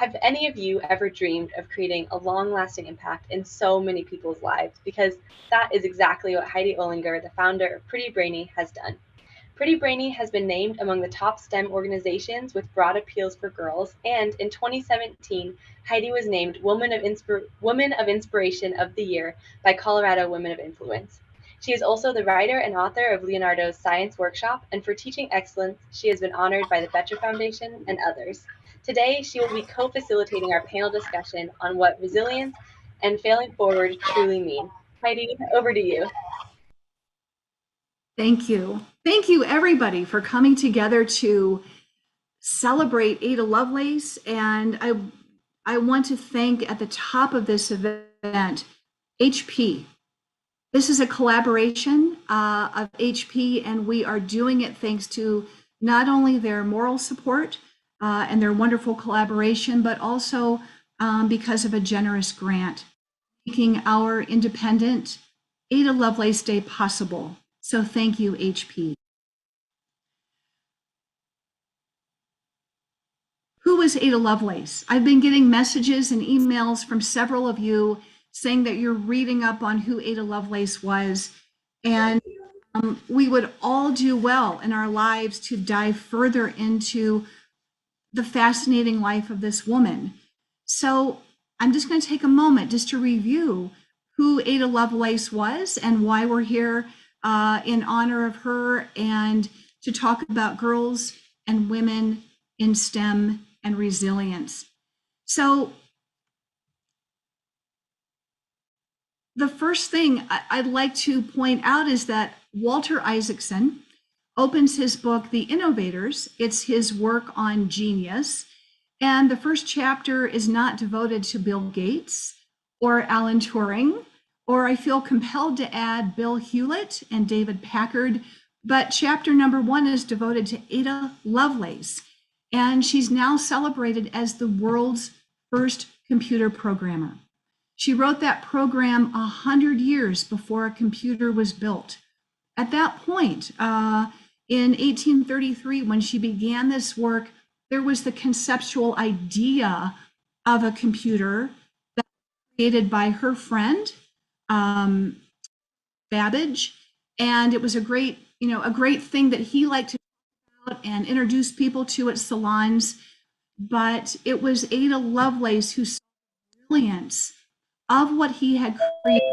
Have any of you ever dreamed of creating a long-lasting impact in so many people's lives? Because that is exactly what Heidi Olinger, the founder of Pretty Brainy, has done. Pretty Brainy has been named among the top STEM organizations with broad appeals for girls, and in 2017, Heidi was named Woman of Inspiration of the Year by Colorado Women of Influence. She is also the writer and author of Leonardo's Science Workshop, and for teaching excellence, she has been honored by the Better Foundation and others. Today, she will be co-facilitating our panel discussion on what resilience and failing forward truly mean. Heidi, over to you. Thank you. Thank you, everybody, for coming together to celebrate Ada Lovelace. And I want to thank at the top of this event, HP. This is a collaboration of HP, and we are doing it thanks to not only their moral support and their wonderful collaboration, but also because of a generous grant, making our independent Ada Lovelace Day possible. So thank you, HP. Who is Ada Lovelace? I've been getting messages and emails from several of you saying that you're reading up on who Ada Lovelace was. And we would all do well in our lives to dive further into the fascinating life of this woman. So I'm just going to take a moment just to review who Ada Lovelace was and why we're here in honor of her, and to talk about girls and women in STEM and resilience. So the first thing I'd like to point out is that Walter Isaacson opens his book, The Innovators. It's his work on genius. And the first chapter is not devoted to Bill Gates or Alan Turing, or I feel compelled to add Bill Hewlett and David Packard, but chapter number 1 is devoted to Ada Lovelace. And she's now celebrated as the world's first computer programmer. She wrote that program 100 years before a computer was built. At that point, in 1833, when she began this work, there was the conceptual idea of a computer that was created by her friend, Babbage, and it was a great thing that he liked to talk about and introduce people to at salons. But it was Ada Lovelace who saw the brilliance of what he had created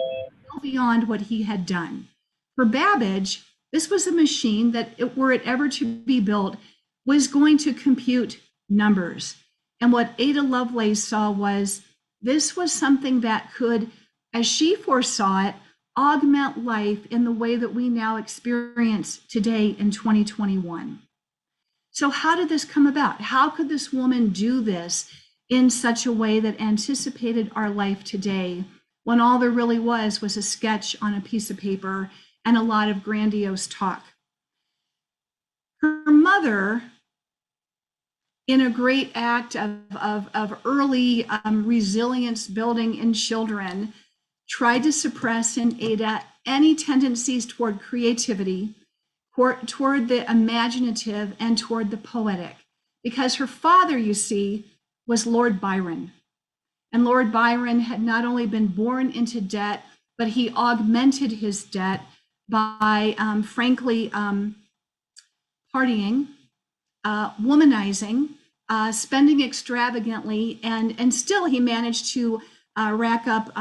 beyond what he had done. For Babbage, this was a machine that, were it ever to be built, was going to compute numbers. And what Ada Lovelace saw was this was something that could, as she foresaw it, augment life in the way that we now experience today in 2021. So how did this come about? How could this woman do this in such a way that anticipated our life today, when all there really was a sketch on a piece of paper and a lot of grandiose talk? Her mother, in a great act of early resilience building in children, tried to suppress in Ada any tendencies toward creativity, toward the imaginative, and toward the poetic. Because her father, you see, was Lord Byron. And Lord Byron had not only been born into debt, but he augmented his debt by, frankly, partying, womanizing, spending extravagantly, and still he managed to rack up,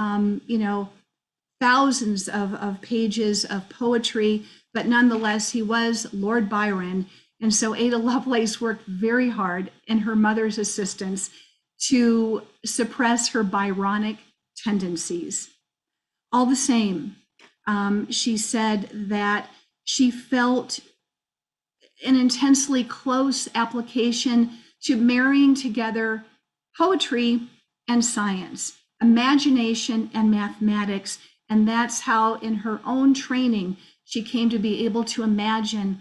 thousands of pages of poetry, but nonetheless, he was Lord Byron. And so Ada Lovelace worked very hard in her mother's assistance to suppress her Byronic tendencies. All the same, she said that she felt an intensely close application to marrying together poetry and science, imagination and mathematics. And that's how, in her own training, she came to be able to imagine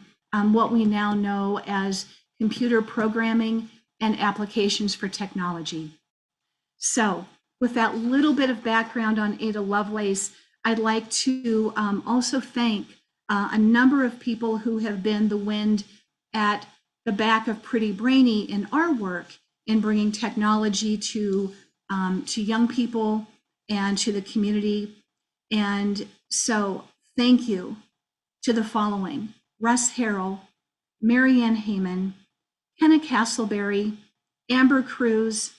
what we now know as computer programming and applications for technology. So with that little bit of background on Ada Lovelace, I'd like to also thank a number of people who have been the wind at the back of Pretty Brainy in our work in bringing technology to young people and to the community. And so thank you to the following: Russ Harrell, Marianne Heyman, Kenna Castleberry, Amber Cruz,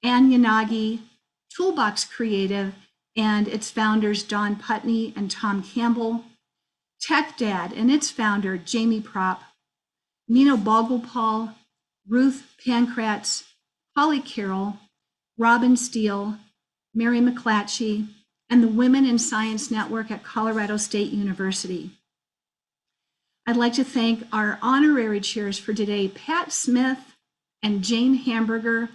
Ann Yanagi, Toolbox Creative, and its founders Don Putney and Tom Campbell, Tech Dad and its founder Jamie Propp, Nino Bogopal, Ruth Pankratz, Holly Carroll, Robin Steele, Mary McClatchy, and the Women in Science Network at Colorado State University. I'd like to thank our honorary chairs for today, Pat Smith and Jane Hamburger.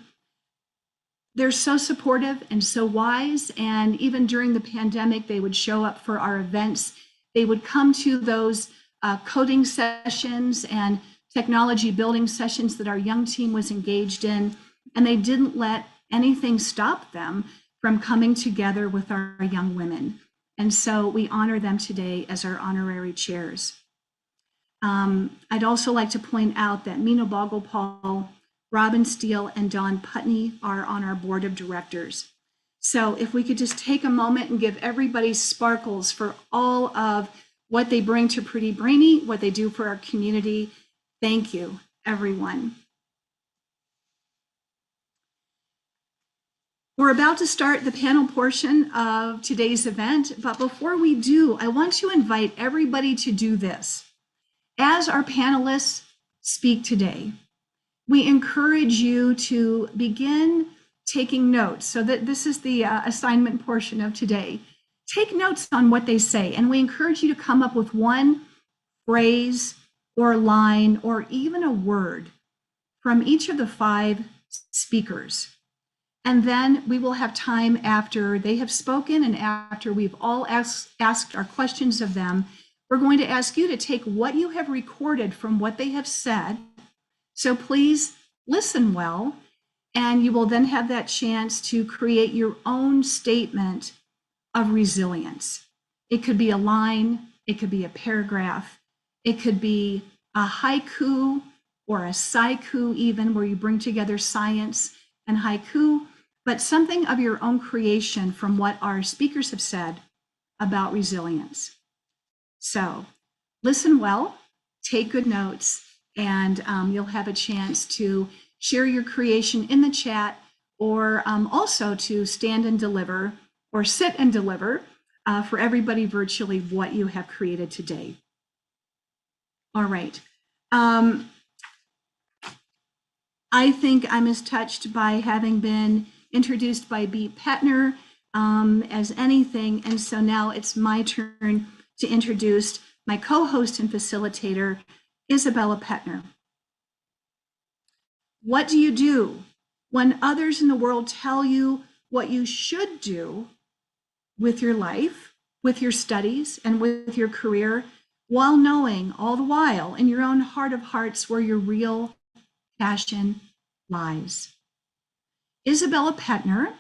They're so supportive and so wise, and even during the pandemic, they would show up for our events. They would come to those coding sessions and technology building sessions that our young team was engaged in, and they didn't let anything stop them from coming together with our young women. And so we honor them today as our honorary chairs. I'd also like to point out that Mina Bogopal, Robin Steele, and Don Putney are on our board of directors. So if we could just take a moment and give everybody sparkles for all of what they bring to Pretty Brainy, what they do for our community. Thank you, everyone. We're about to start the panel portion of today's event, but before we do, I want to invite everybody to do this. As our panelists speak today, we encourage you to begin taking notes. So that this is the assignment portion of today. Take notes on what they say, and we encourage you to come up with one phrase or line or even a word from each of the 5 speakers. And then we will have time after they have spoken and after we've all asked our questions of them. We're going to ask you to take what you have recorded from what they have said. So please listen well, and you will then have that chance to create your own statement of resilience. It could be a line, it could be a paragraph, it could be a haiku or a saiku even, where you bring together science and haiku, but something of your own creation from what our speakers have said about resilience. So listen well, take good notes, and you'll have a chance to share your creation in the chat, or also to stand and deliver or sit and deliver for everybody virtually what you have created today. All right. I think I'm as touched by having been introduced by B. Pettner as anything. And so now it's my turn to introduce my co-host and facilitator, Isabella Pettner. What do you do when others in the world tell you what you should do with your life, with your studies, and with your career, while knowing all the while in your own heart of hearts where your real passion lies? Isabella Pettner,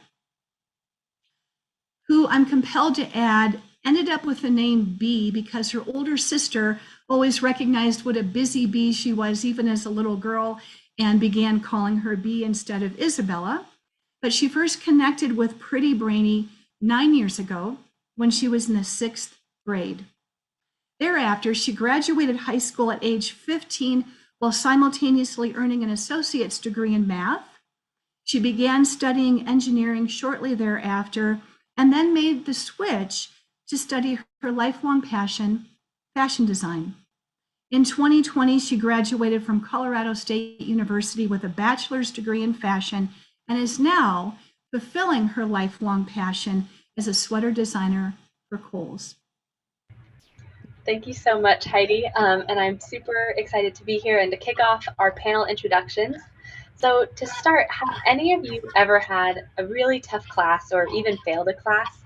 who I'm compelled to add, ended up with the name Bee because her older sister always recognized what a busy bee she was, even as a little girl, and began calling her Bee instead of Isabella. But she first connected with Pretty Brainy 9 years ago when she was in the 6th grade. Thereafter, she graduated high school at age 15 while simultaneously earning an associate's degree in math. She began studying engineering shortly thereafter, and then made the switch to study her lifelong passion, fashion design. In 2020, she graduated from Colorado State University with a bachelor's degree in fashion and is now fulfilling her lifelong passion as a sweater designer for Kohl's. Thank you so much, Heidi. And I'm super excited to be here and to kick off our panel introductions. So to start, have any of you ever had a really tough class or even failed a class?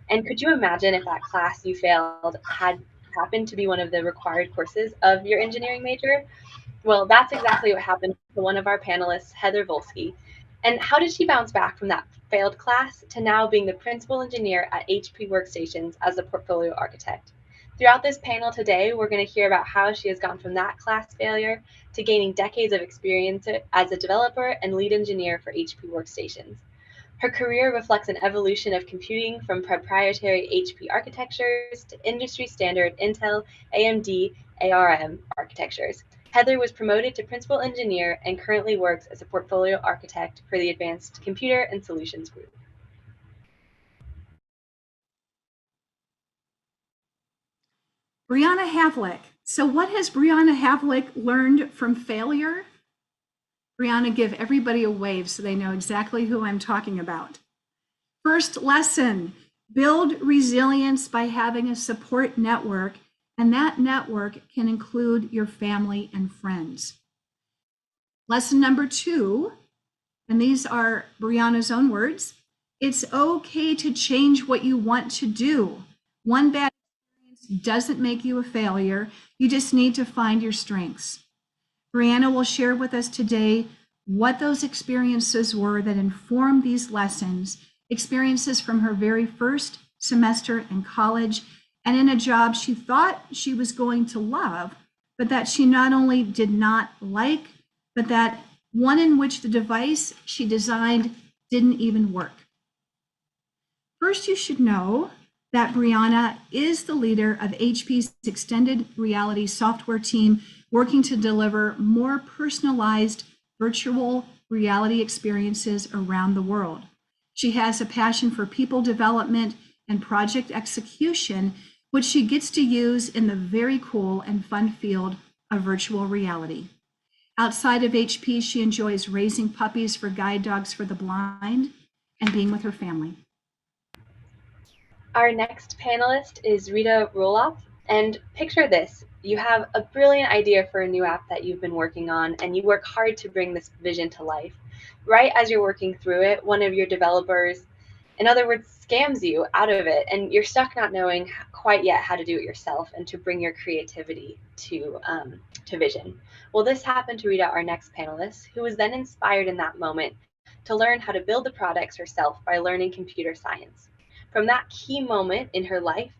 And could you imagine if that class you failed had happened to be one of the required courses of your engineering major? Well, that's exactly what happened to one of our panelists, Heather Volesky. And how did she bounce back from that failed class to now being the principal engineer at HP Workstations as a portfolio architect? Throughout this panel today, we're going to hear about how she has gone from that class failure to gaining decades of experience as a developer and lead engineer for HP workstations. Her career reflects an evolution of computing from proprietary HP architectures to industry standard Intel, AMD, ARM architectures. Heather was promoted to principal engineer and currently works as a portfolio architect for the Advanced Computer and Solutions Group. Brianna Havlik. So what has Brianna Havlik learned from failure? Brianna, give everybody a wave so they know exactly who I'm talking about. First lesson, build resilience by having a support network, and that network can include your family and friends. Lesson number 2, and these are Brianna's own words, it's okay to change what you want to do. One bad experience doesn't make you a failure. You just need to find your strengths. Brianna will share with us today what those experiences were that informed these lessons, experiences from her very first semester in college and in a job she thought she was going to love, but that she not only did not like, but that one in which the device she designed didn't even work. First, you should know that Brianna is the leader of HP's extended reality software team, working to deliver more personalized virtual reality experiences around the world. She has a passion for people development and project execution, which she gets to use in the very cool and fun field of virtual reality. Outside of HP, she enjoys raising puppies for guide dogs for the blind and being with her family. Our next panelist is Rita Roloff. And picture this, you have a brilliant idea for a new app that you've been working on, and you work hard to bring this vision to life. Right as you're working through it, one of your developers, in other words, scams you out of it, and you're stuck not knowing quite yet how to do it yourself and to bring your creativity to vision. Well, this happened to Rita, our next panelist, who was then inspired in that moment to learn how to build the products herself by learning computer science. From that key moment in her life,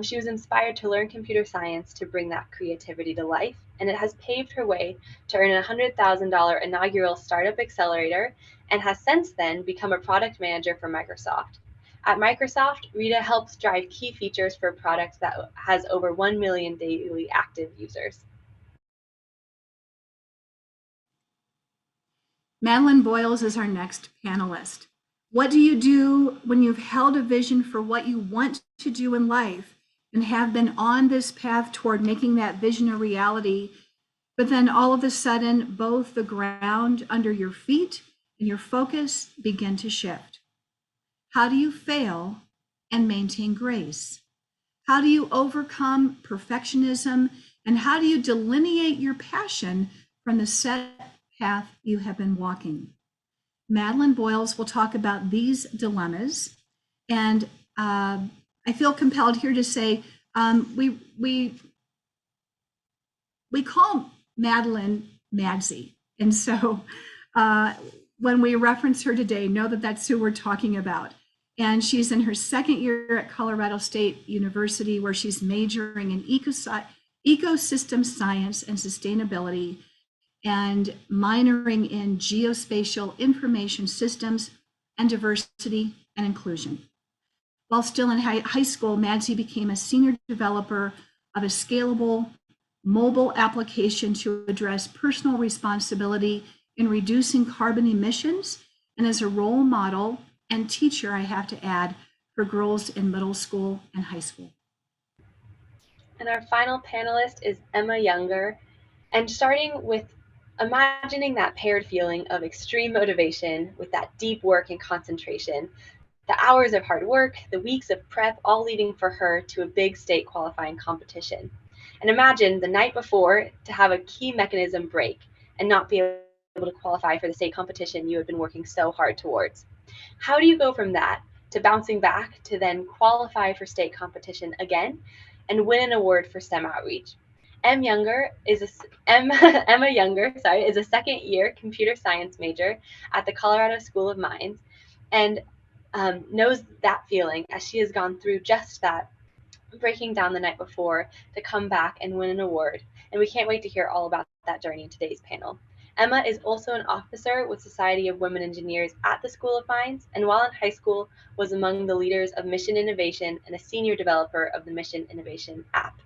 she was inspired to learn computer science to bring that creativity to life, and it has paved her way to earn a $100,000 inaugural startup accelerator and has since then become a product manager for Microsoft. At Microsoft, Rita helps drive key features for a product that has over 1 million daily active users. Madeleine Boyles is our next panelist. What do you do when you've held a vision for what you want to do in life and have been on this path toward making that vision a reality, but then all of a sudden, both the ground under your feet and your focus begin to shift? How do you fail and maintain grace? How do you overcome perfectionism? And how do you delineate your passion from the set path you have been walking? Madeleine Boyles will talk about these dilemmas. And I feel compelled here to say we call Madeleine Madsy. And so when we reference her today, know that that's who we're talking about. And she's in her second year at Colorado State University, where she's majoring in ecosystem science and sustainability and minoring in geospatial information systems and diversity and inclusion. While still in high school, Madsy became a senior developer of a scalable mobile application to address personal responsibility in reducing carbon emissions, and as a role model and teacher, I have to add, for girls in middle school and high school. And our final panelist is Emma Younger. And starting with imagining that paired feeling of extreme motivation with that deep work and concentration, the hours of hard work, the weeks of prep, all leading for her to a big state qualifying competition. And imagine the night before to have a key mechanism break and not be able to qualify for the state competition you had been working so hard towards. How do you go from that to bouncing back to then qualify for state competition again and win an award for STEM outreach? Emma Younger is a second year computer science major at the Colorado School of Mines and knows that feeling as she has gone through just that breaking down the night before to come back and win an award, and we can't wait to hear all about that journey in today's panel. Emma is also an officer with Society of Women Engineers at the School of Mines, and while in high school was among the leaders of Mission Innovation and a senior developer of the Mission Innovation app.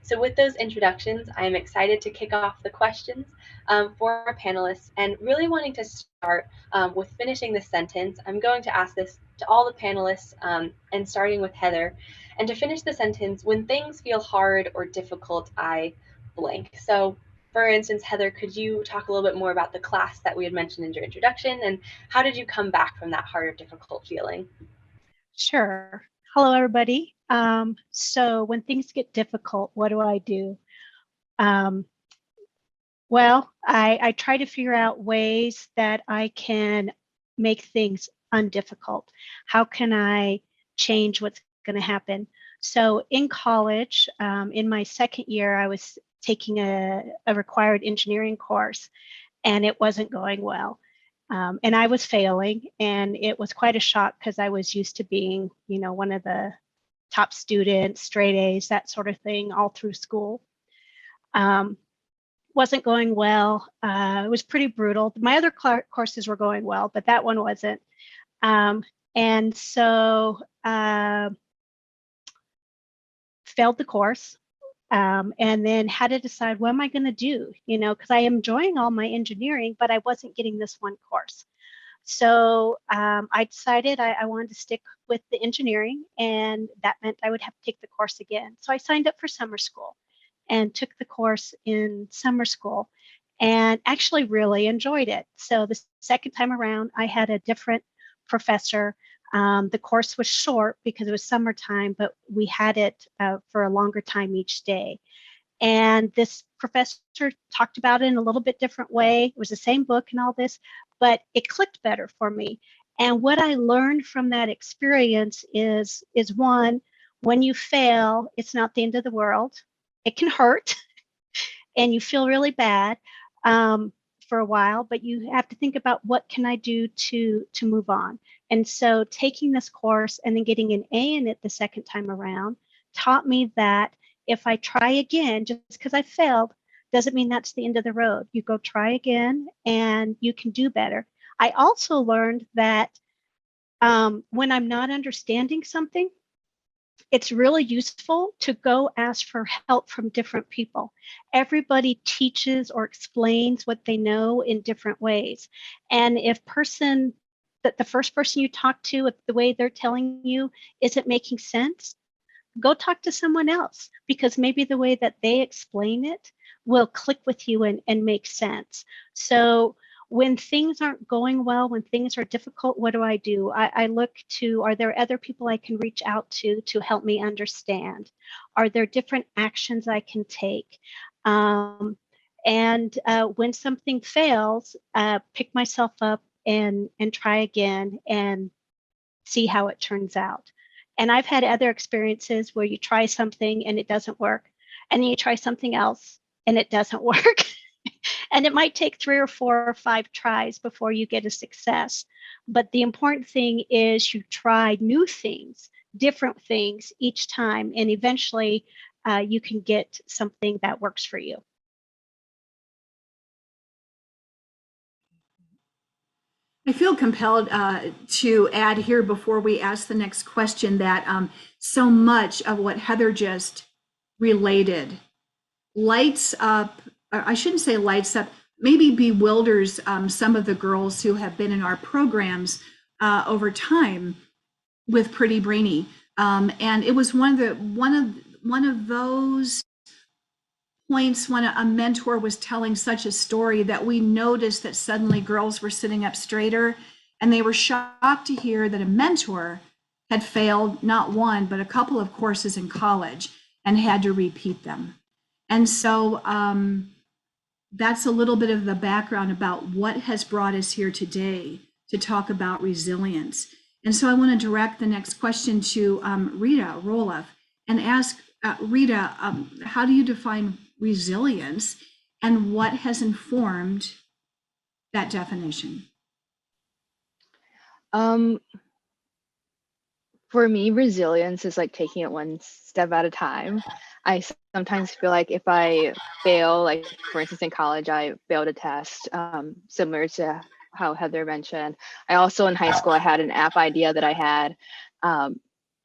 So with those introductions, I am excited to kick off the questions for our panelists, and really wanting to start with finishing the sentence. I'm going to ask this to all the panelists, and starting with Heather. And to finish the sentence, when things feel hard or difficult, I blank. So for instance, Heather, could you talk a little bit more about the class that we had mentioned in your introduction, and how did you come back from that hard or difficult feeling? Sure. Hello, everybody. So when things get difficult, what do I do? Well, I try to figure out ways that I can make things undifficult. How can I change what's going to happen? So in college, in my second year, I was taking a required engineering course, and it wasn't going well. And I was failing, and it was quite a shock because I was used to being, one of the top students, straight A's, that sort of thing, all through school. Wasn't going well. It was pretty brutal. My other courses were going well, but that one wasn't. And so failed the course, and then had to decide, what am I going to do? Because I am enjoying all my engineering, but I wasn't getting this one course. So I decided I wanted to stick with the engineering, and that meant I would have to take the course again. So I signed up for summer school and took the course in summer school, and actually really enjoyed it. So the second time around, I had a different professor. The course was short because it was summertime, but we had it for a longer time each day. And this professor talked about it in a little bit different way. It was the same book and all this, but it clicked better for me. And what I learned from that experience is one, when you fail, it's not the end of the world. It can hurt and you feel really bad for a while, but you have to think about, what can I do to move on? And so taking this course and then getting an A in it the second time around taught me that if I try again, just because I failed, doesn't mean that's the end of the road. You go try again and you can do better. I also learned that when I'm not understanding something, it's really useful to go ask for help from different people. Everybody teaches or explains what they know in different ways. And if the first person you talk to, if the way they're telling you isn't making sense, go talk to someone else, because maybe the way that they explain it will click with you and make sense. So when things aren't going well, when things are difficult, what do? I look to, are there other people I can reach out to help me understand? Are there different actions I can take? And when something fails, pick myself up and try again and see how it turns out. And I've had other experiences where you try something and it doesn't work, and then you try something else and it doesn't work. And it might take 3 or 4 or 5 tries before you get a success. But the important thing is you try new things, different things each time, and eventually you can get something that works for you. I feel compelled to add here before we ask the next question that so much of what Heather just related lights up, or I shouldn't say lights up, maybe bewilders some of the girls who have been in our programs over time with Pretty Brainy. And it was one of those points when a mentor was telling such a story that we noticed that suddenly girls were sitting up straighter, and they were shocked to hear that a mentor had failed not one but a couple of courses in college and had to repeat them. And so that's a little bit of the background about what has brought us here today to talk about resilience. And so I want to direct the next question to Rita Roloff and ask Rita, how do you define resilience and what has informed that definition? For me, resilience is like taking it one step at a time. I sometimes feel like if I fail, like for instance in college, I failed a test, similar to how Heather mentioned. I also in high school, I had an app idea that I had,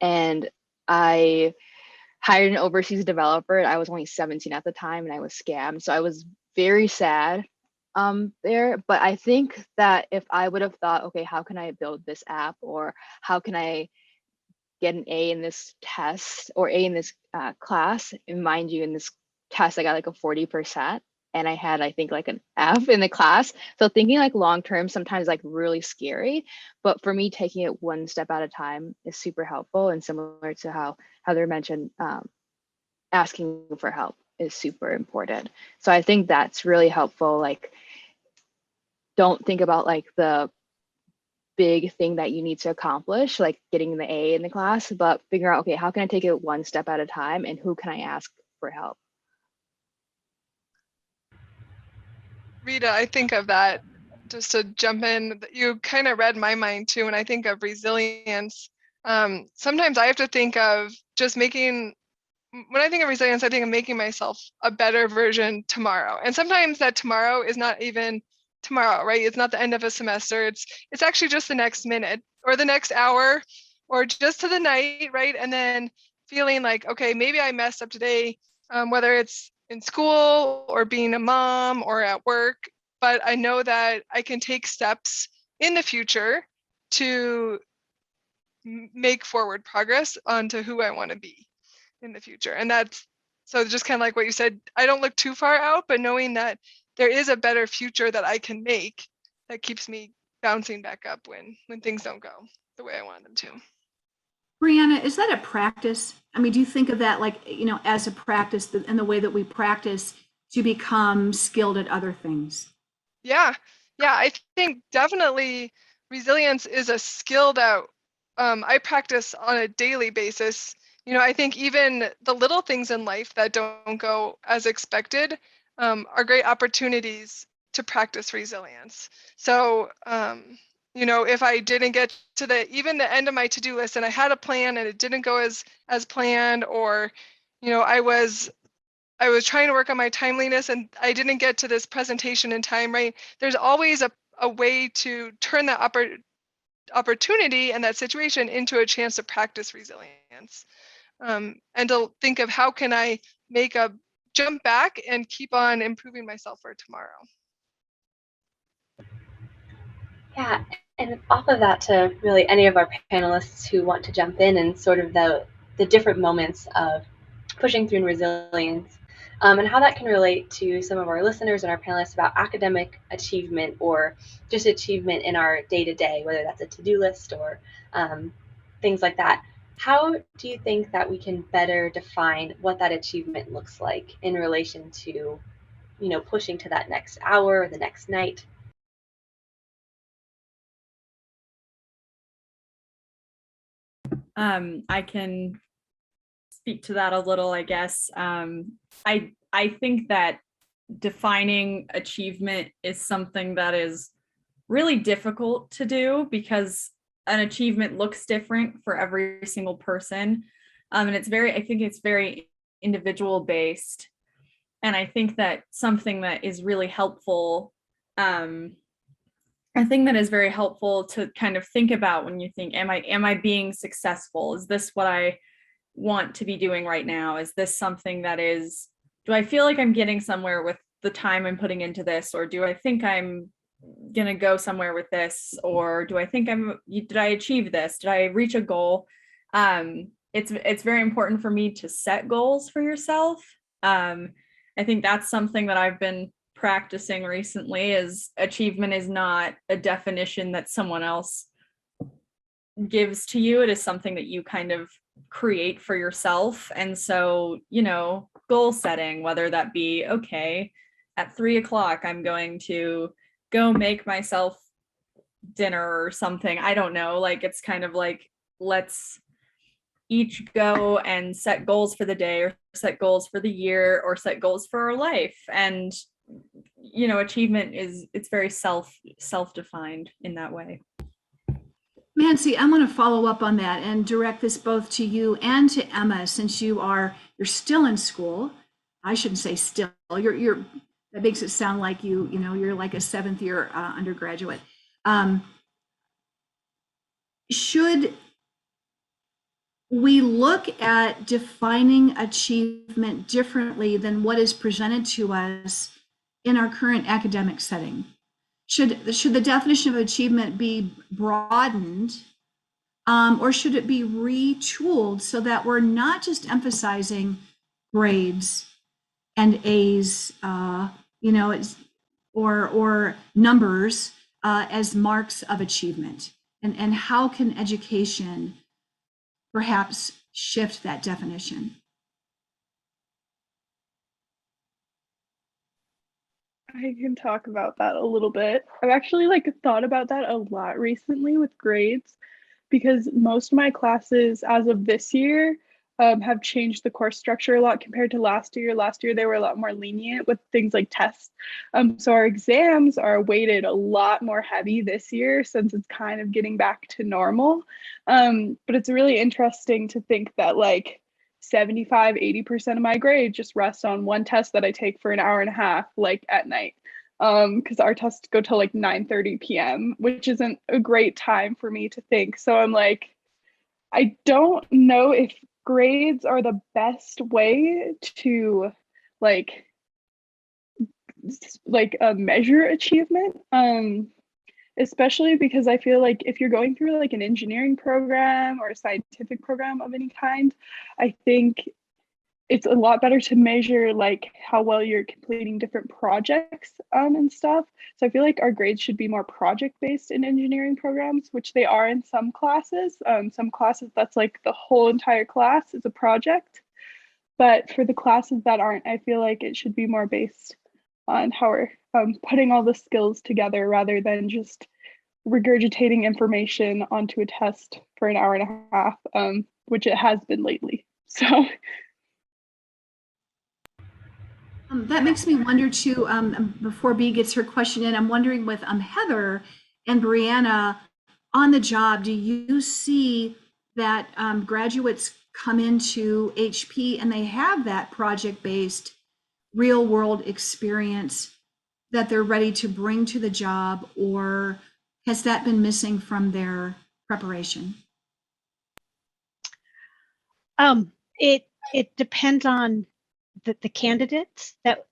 and I hired an overseas developer. I was only 17 at the time and I was scammed. So I was very sad there. But I think that if I would have thought, okay, how can I build this app, or how can I get an A in this test or A in this class? And mind you, in this test, I got like a 40%. And I had, I think, like an F in the class. So thinking like long term sometimes like really scary. But for me, taking it one step at a time is super helpful. And similar to how Heather mentioned, asking for help is super important. So I think that's really helpful. Like, don't think about like the big thing that you need to accomplish, like getting the A in the class, but figure out, okay, how can I take it one step at a time, and who can I ask for help? Rita, I think of that, just to jump in, you kind of read my mind too. When I think of resilience, sometimes I have to think of just making, when I think of resilience, I think of making myself a better version tomorrow. And sometimes that tomorrow is not even tomorrow, right? It's not the end of a semester. It's actually just the next minute or the next hour or just to the night, right? And then feeling like, okay, maybe I messed up today, whether it's in school or being a mom or at work, but I know that I can take steps in the future to make forward progress onto who I want to be in the future. And that's, so just kind of like what you said, I don't look too far out, but knowing that there is a better future that I can make, that keeps me bouncing back up when things don't go the way I want them to. Brianna, is that a practice? I mean, do you think of that like, you know, as a practice and the way that we practice to become skilled at other things? Yeah, I think definitely resilience is a skill that I practice on a daily basis. You know, I think even the little things in life that don't go as expected are great opportunities to practice resilience. So, you know, if I didn't get to even the end of my to-do list and I had a plan and it didn't go as planned, or, you know, I was trying to work on my timeliness and I didn't get to this presentation in time, right? There's always a way to turn that opportunity and that situation into a chance to practice resilience, and to think of how can I make a jump back and keep on improving myself for tomorrow. Yeah, and off of that, to really any of our panelists who want to jump in and sort of the different moments of pushing through and resilience, and how that can relate to some of our listeners and our panelists about academic achievement or just achievement in our day-to-day, whether that's a to-do list or things like that. How do you think that we can better define what that achievement looks like in relation to, you know, pushing to that next hour or the next night? I can speak to that a little, I guess. I think that defining achievement is something that is really difficult to do because an achievement looks different for every single person. And I think it's very individual based. And I think that something that is really helpful, a thing that is very helpful to kind of think about when you think, am I being successful? Is this what I want to be doing right now? Is this something that do I feel like I'm getting somewhere with the time I'm putting into this? Or do I think I'm gonna go somewhere with this? Or do I think did I achieve this? Did I reach a goal? It's very important for me to set goals for yourself. I think that's something that I've been practicing recently. Is achievement is not a definition that someone else gives to you. It is something that you kind of create for yourself. And so, you know, goal setting, whether that be, okay, at 3:00, I'm going to go make myself dinner or something. I don't know. Like, it's kind of like, let's each go and set goals for the day or set goals for the year or set goals for our life. And, you know, achievement it's very self-defined in that way. Nancy, I'm going to follow up on that and direct this both to you and to Emma, since you're still in school. I shouldn't say still. That makes it sound like you're like a seventh year undergraduate. Should we look at defining achievement differently than what is presented to us in our current academic setting? Should the definition of achievement be broadened, or should it be retooled so that we're not just emphasizing grades and A's, or numbers as marks of achievement? And how can education perhaps shift that definition? I can talk about that a little bit. I've actually thought about that a lot recently with grades, because most of my classes as of this year have changed the course structure a lot compared to last year. Last year, they were a lot more lenient with things like tests. So our exams are weighted a lot more heavy this year, since it's kind of getting back to normal. But it's really interesting to think that 75-80% of my grade just rests on one test that I take for an hour and a half, at night. Because our tests go till 9:30 p.m., which isn't a great time for me to think. So I'm I don't know if grades are the best way to measure achievement. Especially because I feel if you're going through an engineering program or a scientific program of any kind, I think it's a lot better to measure how well you're completing different projects and stuff. So I feel our grades should be more project-based in engineering programs, which they are in some classes. Some classes that's the whole entire class is a project. But for the classes that aren't, I feel it should be more based on how we're putting all the skills together, rather than just regurgitating information onto a test for an hour and a half, which it has been lately. So that makes me wonder too, before B gets her question in, I'm wondering with Heather and Brianna on the job, do you see that graduates come into HP and they have that project-based real world experience that they're ready to bring to the job, or has that been missing from their preparation? It depends on the candidates that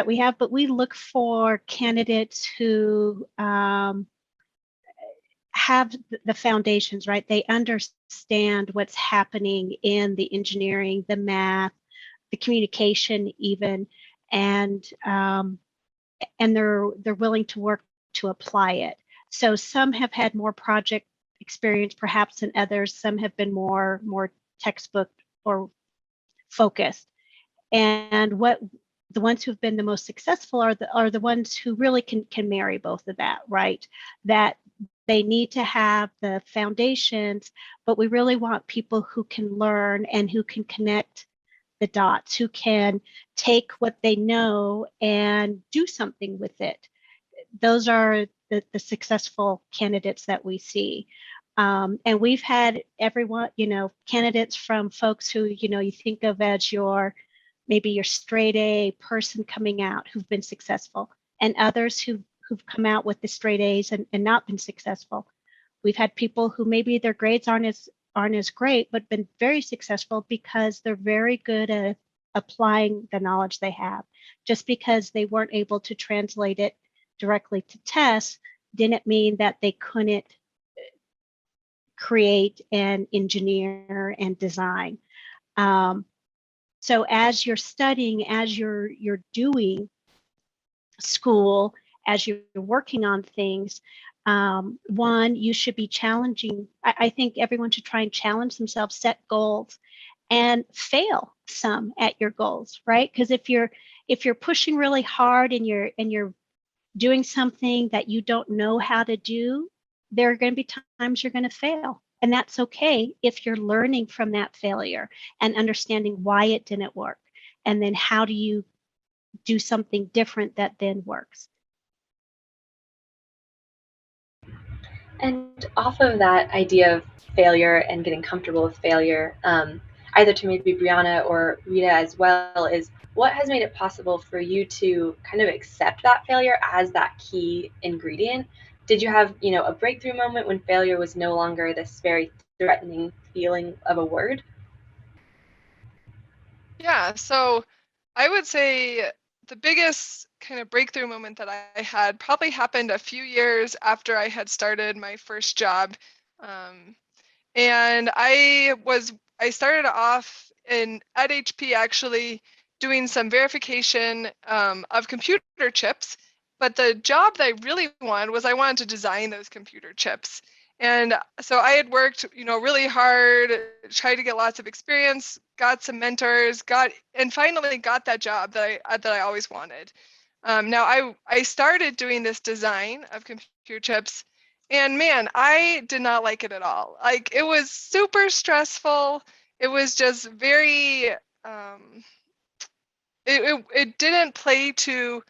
we have, but we look for candidates who have the foundations, right? They understand what's happening in the engineering, the math, the communication even, and they're willing to work to apply it. So some have had more project experience perhaps than others. Some have been more textbook or focused. And what the ones who've been the most successful are the ones who really can marry both of that, right? That they need to have the foundations, but we really want people who can learn and who can connect the dots, who can take what they know and do something with it. Those are the successful candidates that we see. And we've had everyone, candidates from folks who, you think of as maybe your straight A person coming out who've been successful, and others who've come out with the straight A's and not been successful. We've had people who maybe their grades aren't as great, but been very successful because they're very good at applying the knowledge they have. Just because they weren't able to translate it directly to tests didn't mean that they couldn't create and engineer and design. So as you're studying, as you're doing school, as you're working on things, one, you should be challenging. I think everyone should try and challenge themselves, set goals, and fail some at your goals, right? Because if you're pushing really hard and you're doing something that you don't know how to do, there are going to be times you're going to fail. And that's okay if you're learning from that failure and understanding why it didn't work. And then how do you do something different that then works? And off of that idea of failure and getting comfortable with failure, either to maybe Brianna or Rita as well, is what has made it possible for you to kind of accept that failure as that key ingredient? Did you have, a breakthrough moment when failure was no longer this very threatening feeling of a word? Yeah, so I would say the biggest kind of breakthrough moment that I had probably happened a few years after I had started my first job. And I started off at HP actually doing some verification of computer chips. But the job that I really wanted was I wanted to design those computer chips. And so I had worked, really hard, tried to get lots of experience, got some mentors, and finally got that job that I always wanted. Now I started doing this design of computer chips, and man, I did not like it at all. Like, it was super stressful. It was just very it didn't play to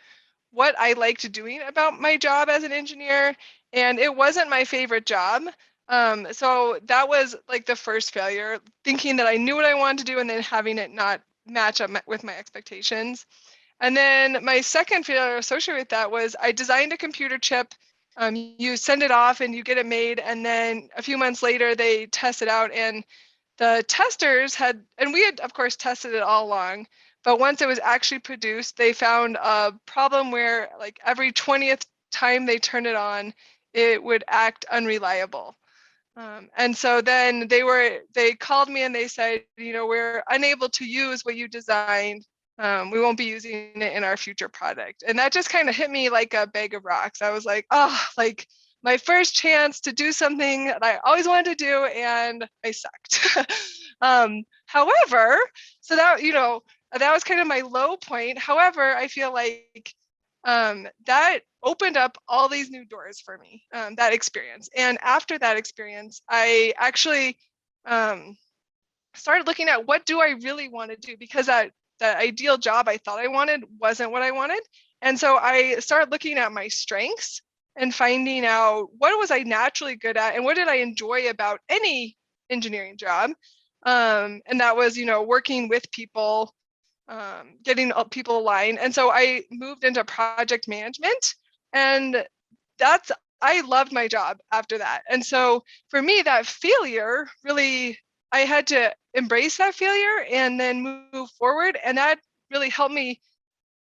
what I liked doing about my job as an engineer, and it wasn't my favorite job. So that was like the first failure, thinking that I knew what I wanted to do and then having it not match up with my expectations. And then my second failure associated with that was I designed a computer chip. You send it off and you get it made, and then a few months later they test it out, and the testers and we had of course tested it all along, but once it was actually produced, they found a problem where like every 20th time they turned it on, it would act unreliable. And so then they called me and they said, we're unable to use what you designed. We won't be using it in our future product. And that just kind of hit me like a bag of rocks. I was like, oh, like my first chance to do something that I always wanted to do, and I sucked. However, so that was kind of my low point. However, I feel like that opened up all these new doors for me, that experience. And after that experience, I actually started looking at what do I really want to do, because that ideal job I thought I wanted wasn't what I wanted. And so I started looking at my strengths and finding out what was I naturally good at and what did I enjoy about any engineering job. And that was, working with people, getting people aligned. And so I moved into project management, and I loved my job after that. And so for me, that failure really, I had to embrace that failure and then move forward. And that really helped me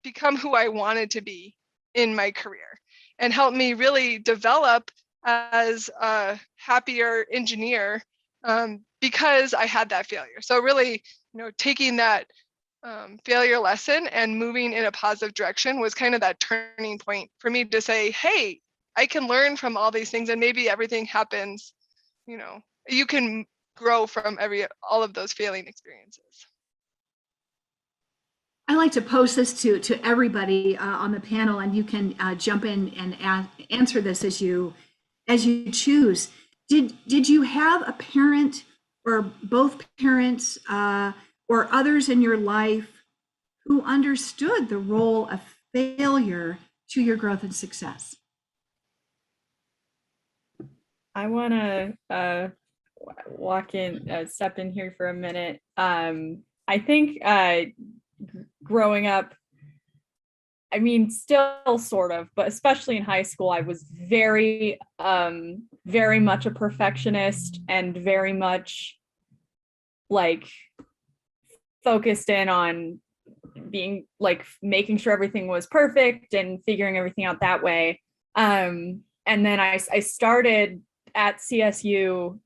become who I wanted to be in my career, and helped me really develop as a happier engineer, because I had that failure. So really, taking that failure lesson and moving in a positive direction was kind of that turning point for me to say, hey, I can learn from all these things, and maybe everything happens, you can grow from all of those failing experiences. I like to post this to everybody on the panel, and you can jump in and answer this as you choose. Did you have a parent or both parents or others in your life who understood the role of failure to your growth and success? I want to step in here for a minute. I think growing up, I mean, still sort of, but especially in high school, I was very, very much a perfectionist and very much like focused in on being like making sure everything was perfect and figuring everything out that way. And then I started at CSU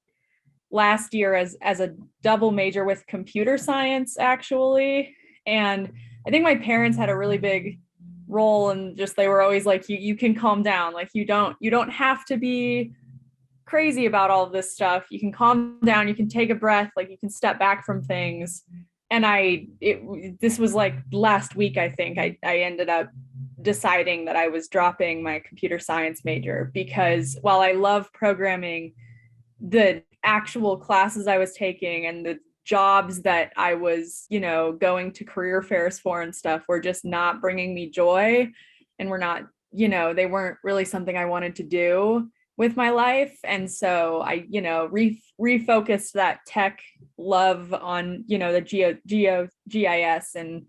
last year as a double major with computer science, actually. And I think my parents had a really big role, and just they were always like, you can calm down, like you don't have to be crazy about all of this stuff. You can calm down, you can take a breath, like you can step back from things. And this was like last week, I think I ended up deciding that I was dropping my computer science major, because while I love programming, the actual classes I was taking and the jobs that I was, going to career fairs for and stuff were just not bringing me joy, and were not, they weren't really something I wanted to do with my life. And so I, refocused that tech love on, the GIS, and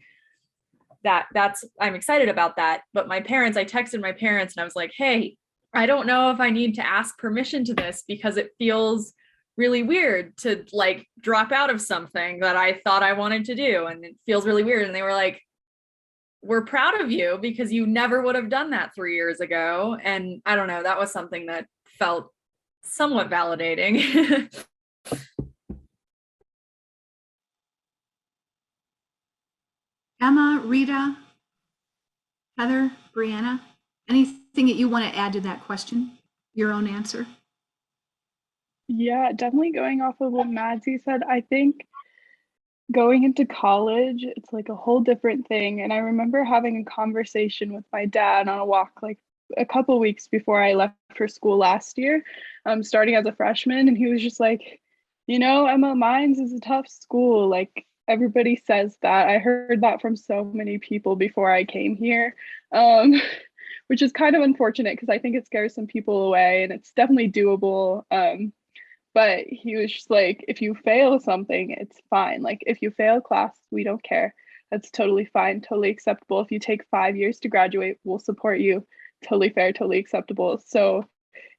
I'm excited about that. But I texted my parents and I was like, hey, I don't know if I need to ask permission to this, because it feels really weird to like drop out of something that I thought I wanted to do. And it feels really weird. And they were like, we're proud of you because you never would have done that 3 years ago. And I don't know, that was something that felt somewhat validating. Emma, Rita, Heather, Brianna, anything that you want to add to that question? Your own answer? Yeah, definitely going off of what Madsy said, I think going into college, it's like a whole different thing. And I remember having a conversation with my dad on a walk like a couple weeks before I left for school last year, starting as a freshman. And he was just like, Emma, Mines is a tough school. Like everybody says that. I heard that from so many people before I came here, which is kind of unfortunate because I think it scares some people away and it's definitely doable. But he was just like, if you fail something, it's fine. Like if you fail class, we don't care. That's totally fine, totally acceptable. If you take 5 years to graduate, we'll support you. Totally fair, totally acceptable. So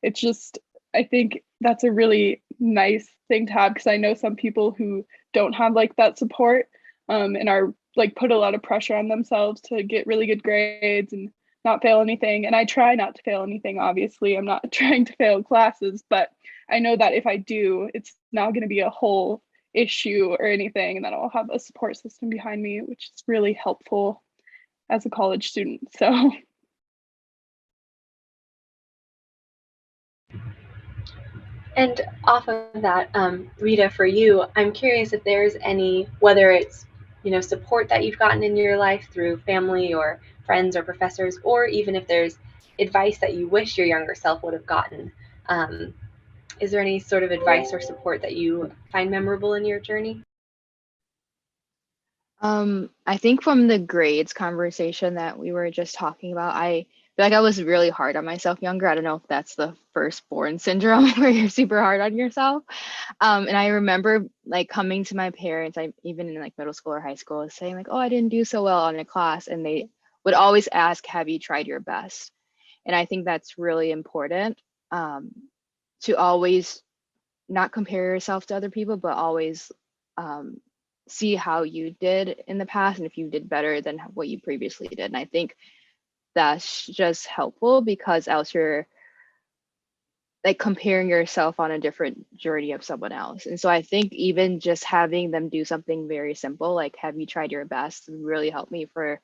it's just, I think that's a really nice thing to have, because I know some people who don't have like that support, and are like put a lot of pressure on themselves to get really good grades and not fail anything. And I try not to fail anything, obviously. I'm not trying to fail classes, but I know that if I do, it's not going to be a whole issue or anything, and that I'll have a support system behind me, which is really helpful as a college student. So. And off of that, Rita, for you, I'm curious if there's any, whether it's, support that you've gotten in your life through family or friends or professors, or even if there's advice that you wish your younger self would have gotten. Is there any sort of advice or support that you find memorable in your journey? I think from the grades conversation that we were just talking about, I feel like I was really hard on myself younger. I don't know if that's the firstborn syndrome where you're super hard on yourself. And I remember like coming to my parents, even in like middle school or high school, saying like, oh, I didn't do so well on a class. And they would always ask, have you tried your best? And I think that's really important, to always not compare yourself to other people, but always see how you did in the past and if you did better than what you previously did. And I think that's just helpful, because else you're like comparing yourself on a different journey of someone else. And so I think even just having them do something very simple, like have you tried your best, really helped me for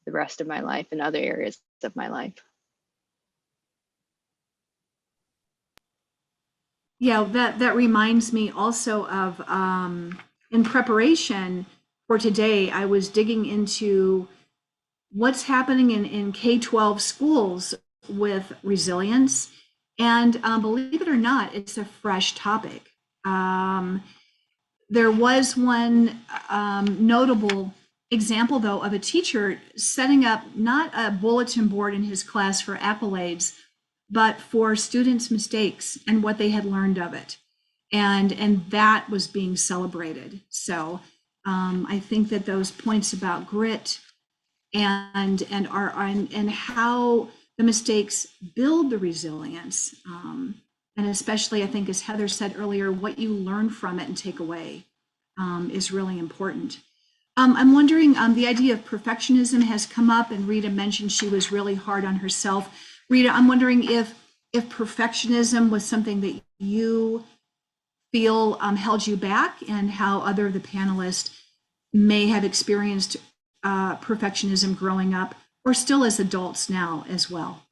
the rest of my life and other areas of my life. Yeah, that reminds me also of in preparation for today, I was digging into what's happening in K-12 schools with resilience. And believe it or not, it's a fresh topic. There was one notable example, though, of a teacher setting up not a bulletin board in his class for accolades, but for students' mistakes and what they had learned of it. And that was being celebrated. So I think that those points about grit and how the mistakes build the resilience, and especially I think, as Heather said earlier, what you learn from it and take away is really important. I'm wondering, the idea of perfectionism has come up, and Rita mentioned she was really hard on herself. Rita, I'm wondering if perfectionism was something that you feel held you back, and how other of the panelists may have experienced perfectionism growing up, or still as adults now as well.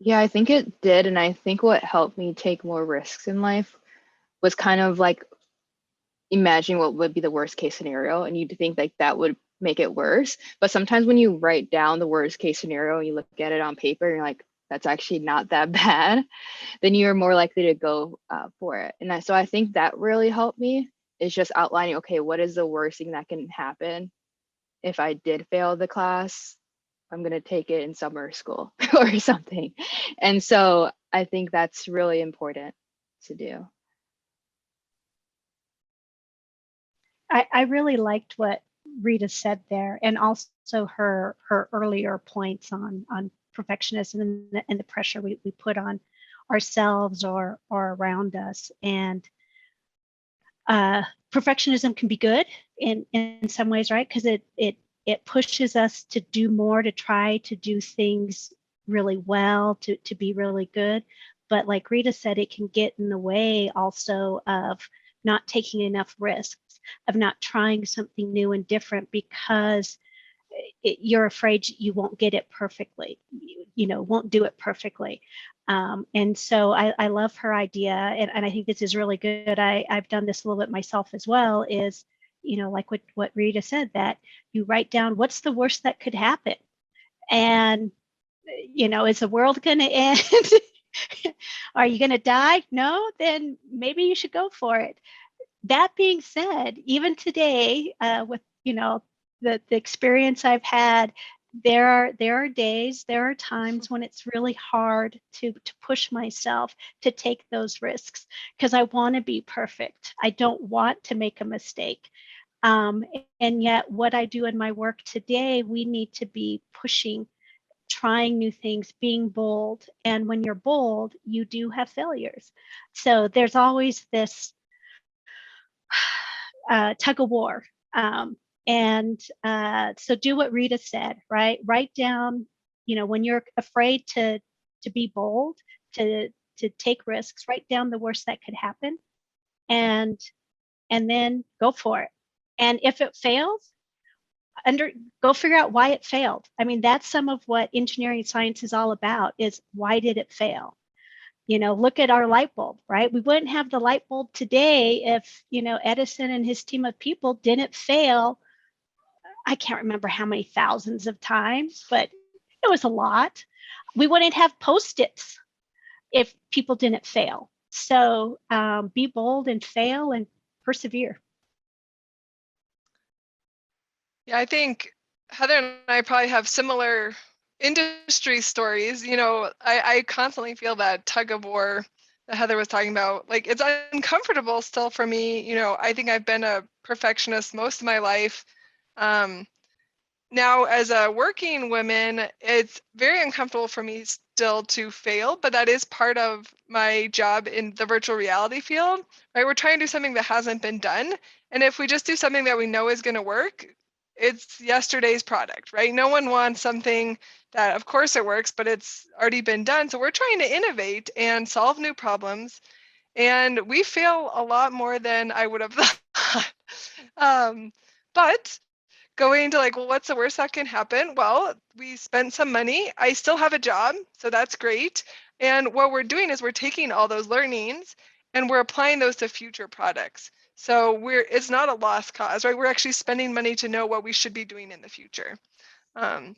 Yeah, I think it did. And I think what helped me take more risks in life was kind of like imagine what would be the worst case scenario, and you'd think like that would make it worse. But sometimes when you write down the worst case scenario and you look at it on paper, you're like, that's actually not that bad, then you're more likely to go for it. And so I think that really helped me, is just outlining, okay, what is the worst thing that can happen if I did fail the class? I'm going to take it in summer school or something. And so I think that's really important to do. I really liked what Rita said there, and also her earlier points on perfectionism and the pressure we put on ourselves or around us. And perfectionism can be good in some ways, right? Because it pushes us to do more, to try to do things really well, to be really good. But like Rita said, it can get in the way also of not taking enough risks, of not trying something new and different because you're afraid you won't get it perfectly, won't do it perfectly. And so I love her idea, and I think this is really good. I've done this a little bit myself as well, is, like what Rita said, that you write down what's the worst that could happen. And, is the world going to end? Are you going to die? No, then maybe you should go for it. That being said, even today, with, the experience I've had, there are days, there are times when it's really hard to push myself to take those risks because I want to be perfect. I don't want to make a mistake. And yet what I do in my work today, we need to be pushing, trying new things, being bold. And when you're bold, you do have failures. So there's always this tug of war. So do what Rita said, right? Write down, when you're afraid to be bold, to take risks, write down the worst that could happen, and then go for it. And if it fails, go figure out why it failed. I mean, that's some of what engineering science is all about, is why did it fail? Look at our light bulb, right? We wouldn't have the light bulb today if, Edison and his team of people didn't fail. I can't remember how many thousands of times, but it was a lot. We wouldn't have Post-its if people didn't fail. So be bold and fail and persevere. Yeah, I think Heather and I probably have similar industry stories. I constantly feel that tug of war that Heather was talking about. Like, it's uncomfortable still for me. I think I've been a perfectionist most of my life. Now, as a working woman, it's very uncomfortable for me still to fail, but that is part of my job in the virtual reality field, right? We're trying to do something that hasn't been done. And if we just do something that we know is going to work, it's yesterday's product, right? No one wants something that, of course it works, but it's already been done. So we're trying to innovate and solve new problems. And we fail a lot more than I would have thought. But going to well, what's the worst that can happen? Well, we spent some money. I still have a job, so that's great. And what we're doing is we're taking all those learnings and we're applying those to future products. So it's not a lost cause, right? We're actually spending money to know what we should be doing in the future. And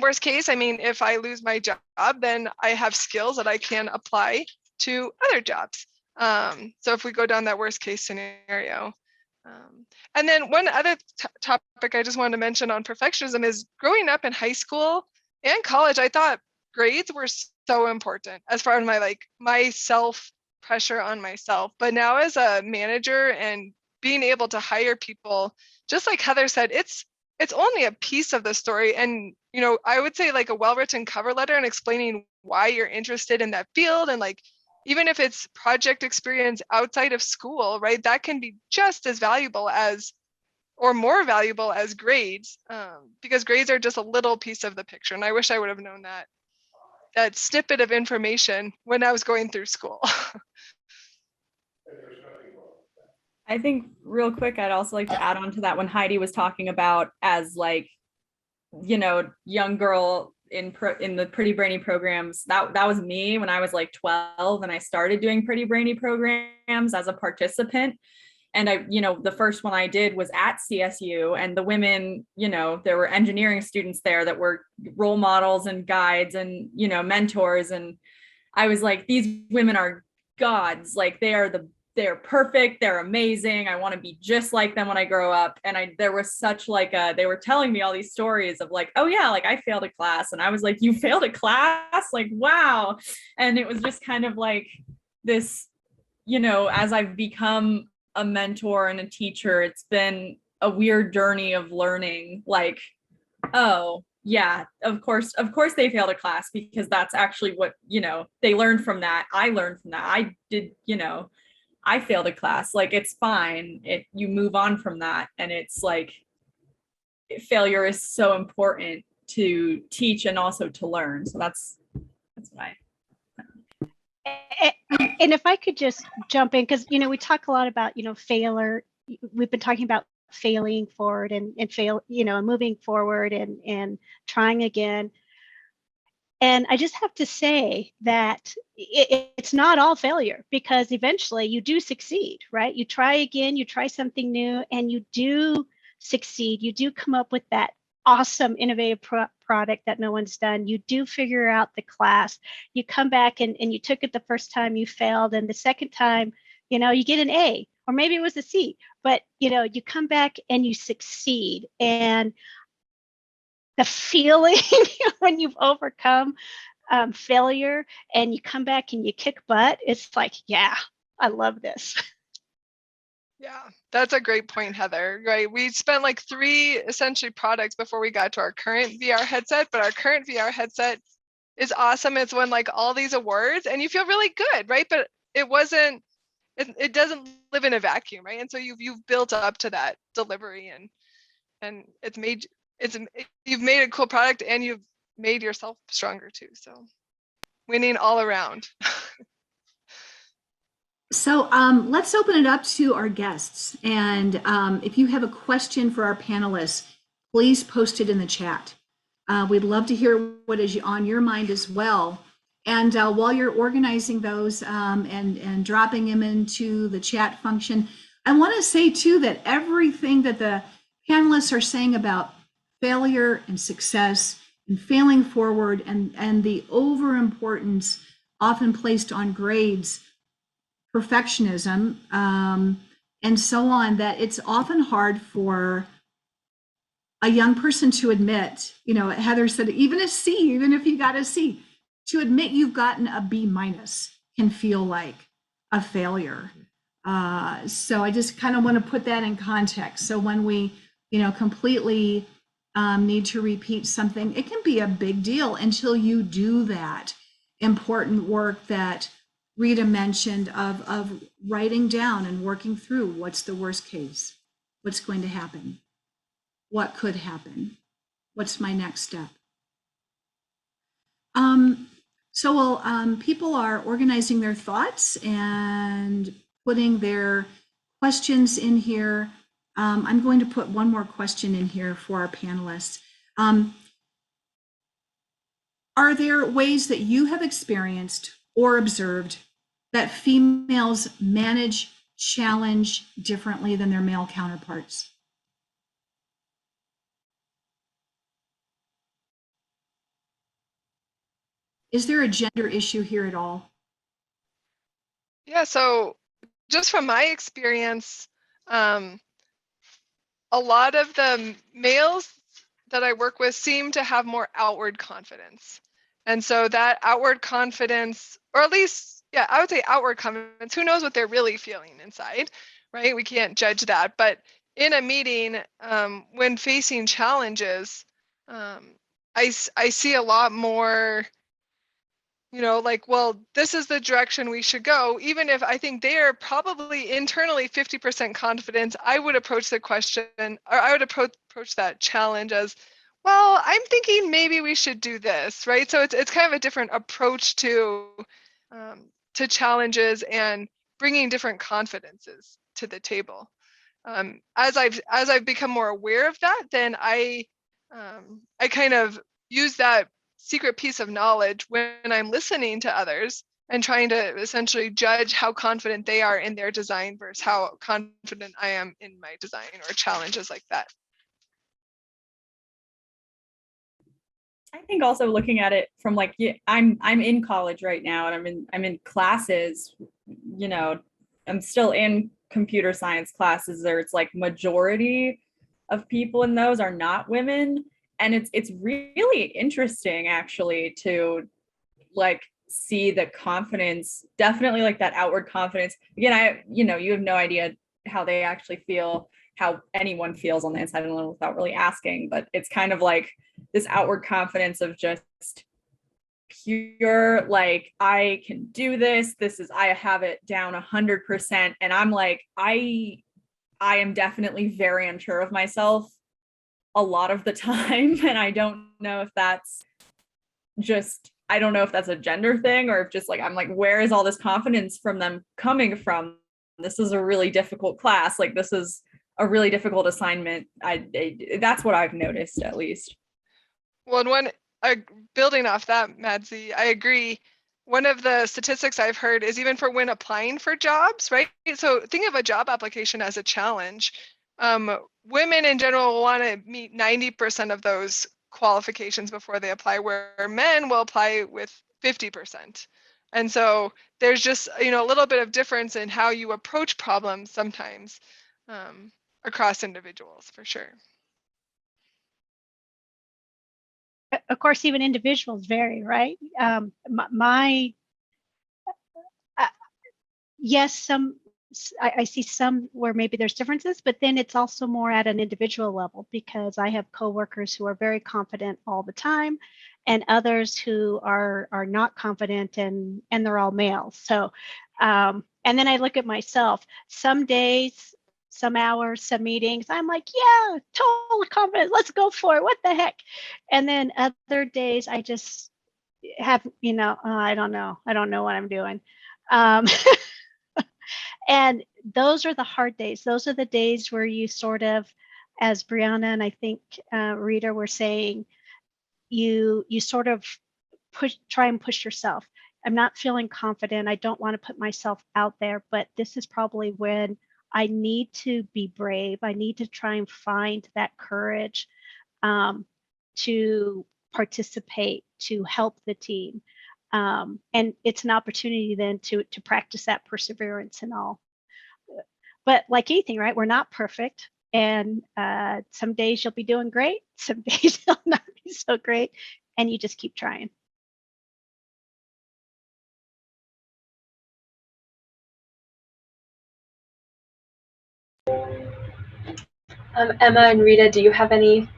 worst case, I mean, if I lose my job, then I have skills that I can apply to other jobs. So if we go down that worst case scenario. And then one other topic I just wanted to mention on perfectionism is growing up in high school and college, I thought grades were so important as far as my self pressure on myself. But now as a manager and being able to hire people, just like Heather said, it's only a piece of the story. And, I would say a well-written cover letter and explaining why you're interested in that field, and even if it's project experience outside of school, right, that can be just as valuable as, or more valuable as grades, because grades are just a little piece of the picture. And I wish I would have known that snippet of information when I was going through school. I think real quick, I'd also like to add on to that when Heidi was talking about as young girl in the Pretty Brainy programs. That was me when I was 12, and I started doing Pretty Brainy programs as a participant. And the first one I did was at CSU, and the women, there were engineering students there that were role models and guides and, mentors. And I was like, these women are gods. They are the they're perfect, they're amazing, I want to be just like them when I grow up. And there was such like they were telling me all these stories of like, oh yeah, like I failed a class, and I was like, you failed a class? Like, wow. And it was just kind of like this, you know, as I've become a mentor and a teacher, it's been a weird journey of learning, like, oh yeah, of course they failed a class, because that's actually what, you know, they learned from that. I learned from that. I did, you know, I failed a class. Like, it's fine. You move on from that. And it's like, failure is so important to teach and also to learn. So that's why. And if I could just jump in, because, you know, we talk a lot about, you know, failure. We've been talking about failing forward and fail, you know, moving forward and trying again. And I just have to say that it's not all failure, because eventually you do succeed, right? You try again, you try something new, and you do succeed. You do come up with that awesome, innovative product that no one's done. You do figure out the class. You come back and you took it the first time, you failed. And the second time, you know, you get an A, or maybe it was a C, but, you know, you come back and you succeed. And the feeling when you've overcome failure and you come back and you kick butt, it's like, yeah, I love this. Yeah, that's a great point, Heather. Right, we spent like 3 essentially products before we got to our current VR headset, but our current VR headset is awesome. It's won like all these awards, and you feel really good, right? But it wasn't. It doesn't live in a vacuum, right? And so you've built up to that delivery, and you've made a cool product, and you've made yourself stronger too. So winning all around. So let's open it up to our guests. And if you have a question for our panelists, please post it in the chat. We'd love to hear what is on your mind as well. And while you're organizing those and dropping them into the chat function, I want to say too that everything that the panelists are saying about failure and success and failing forward and the overimportance often placed on grades, perfectionism, and so on, that it's often hard for a young person to admit, you know, Heather said, even a C, even if you got a C, to admit you've gotten a B minus can feel like a failure. So I just kind of want to put that in context. So when we, you know, completely need to repeat something, it can be a big deal until you do that important work that Rita mentioned of writing down and working through what's the worst case, what's going to happen, what could happen, what's my next step. So while people are organizing their thoughts and putting their questions in here, I'm going to put one more question in here for our panelists. Are there ways that you have experienced or observed that females manage challenge differently than their male counterparts? Is there a gender issue here at all? Yeah, so just from my experience, a lot of the males that I work with seem to have more outward confidence. And so that outward confidence, or at least, yeah, I would say outward confidence, who knows what they're really feeling inside, right? We can't judge that. But in a meeting, when facing challenges, I see a lot more, you know, like, well, this is the direction we should go. Even if I think they are probably internally 50% confident, I would approach the question, or I would approach that challenge as, well, I'm thinking maybe we should do this, right? So it's kind of a different approach to challenges and bringing different confidences to the table. As I've become more aware of that, then I kind of use that secret piece of knowledge when I'm listening to others and trying to essentially judge how confident they are in their design versus how confident I am in my design, or challenges like that. I think also looking at it from like, I'm in college right now, and I'm in classes, you know, I'm still in computer science classes where it's like majority of people in those are not women. And it's really interesting actually to like see the confidence, definitely like that outward confidence. Again, you have no idea how they actually feel, how anyone feels on the inside without really asking, but it's kind of like this outward confidence of just pure, like, I can do this. I have it down 100%. And I'm like, I am definitely very unsure of myself a lot of the time. And I don't know if that's a gender thing or if just like, I'm like, where is all this confidence from them coming from? This is a really difficult class. Like, this is a really difficult assignment. That's what I've noticed, at least. Well, building off that, Madsy, I agree. One of the statistics I've heard is even for when applying for jobs, right? So think of a job application as a challenge. Women in general want to meet 90% of those qualifications before they apply, where men will apply with 50%. And so there's just, a little bit of difference in how you approach problems sometimes across individuals, for sure. Of course, even individuals vary, right? Yes, I see some where maybe there's differences, but then it's also more at an individual level, because I have coworkers who are very confident all the time and others who are not confident, and they're all males. So, and then I look at myself, some days, some hours, some meetings, I'm like, yeah, total confidence, let's go for it, what the heck? And then other days I just have, I don't know what I'm doing. And those are the hard days. Those are the days where you sort of, as Brianna and I think Rita were saying, you sort of try and push yourself. I'm not feeling confident. I don't want to put myself out there, but this is probably when I need to be brave. I need to try and find that courage to participate, to help the team. And it's an opportunity then to practice that perseverance and all. But like anything, right? We're not perfect. And some days you'll be doing great. Some days you'll not be so great. And you just keep trying. Emma and Rita, do you have any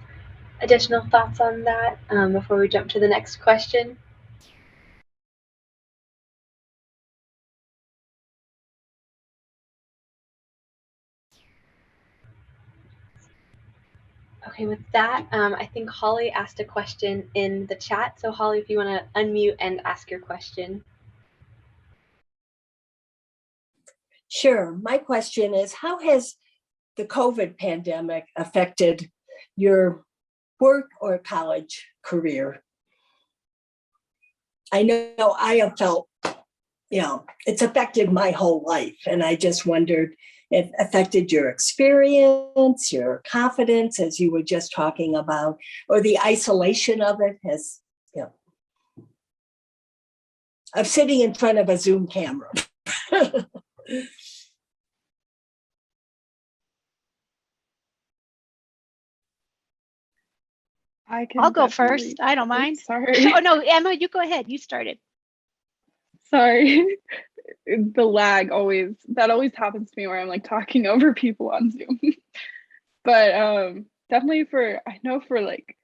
additional thoughts on that before we jump to the next question? Okay, with that, I think Holly asked a question in the chat. So Holly, if you want to unmute and ask your question. Sure. My question is, how has the COVID pandemic affected your work or college career? I know I have felt, it's affected my whole life. And I just wondered if it affected your experience, your confidence, as you were just talking about, or the isolation of it has, of sitting in front of a Zoom camera. I'll go first. I don't mind. Sorry. Oh, no, Emma, you go ahead. You started. Sorry. The lag always happens to me where I'm like talking over people on Zoom. But definitely for like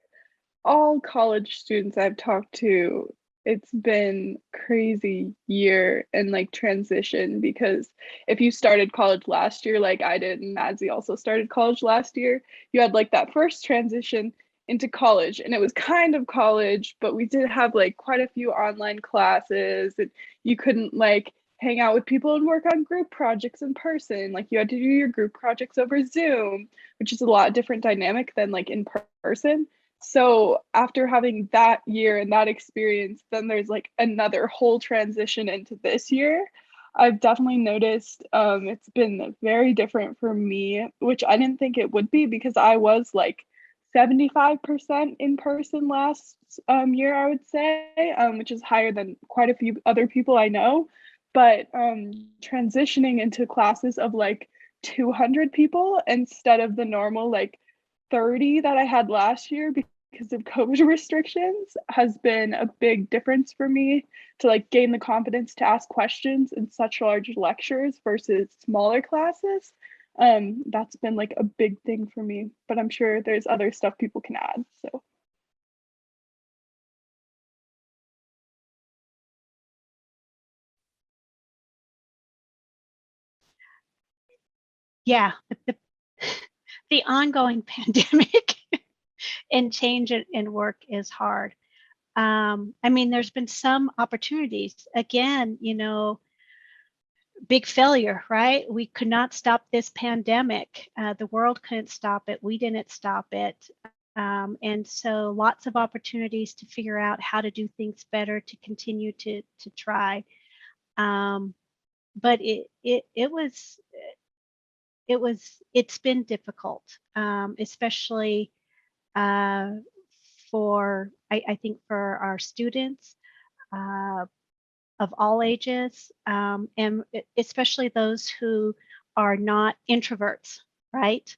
all college students I've talked to, it's been crazy year and like transition, because if you started college last year like I did, and Madsy also started college last year, you had like that first transition into college, and it was kind of college, but we did have like quite a few online classes, and you couldn't like hang out with people and work on group projects in person. Like you had to do your group projects over Zoom, which is a lot different dynamic than like in person. So after having that year and that experience, then there's like another whole transition into this year. I've definitely noticed it's been very different for me, which I didn't think it would be, because I was like 75% in person last year, I would say, which is higher than quite a few other people I know. but transitioning into classes of like 200 people instead of the normal like 30 that I had last year because of COVID restrictions has been a big difference for me to like gain the confidence to ask questions in such large lectures versus smaller classes. That's been like a big thing for me, but I'm sure there's other stuff people can add. So Yeah, the ongoing pandemic and change in work is hard. I mean, there's been some opportunities. Again, you know, big failure, right? We could not stop this pandemic. The world couldn't stop it. We didn't stop it. And so lots of opportunities to figure out how to do things better, to continue to try. But it's been difficult, especially I think for our students of all ages, and especially those who are not introverts, right?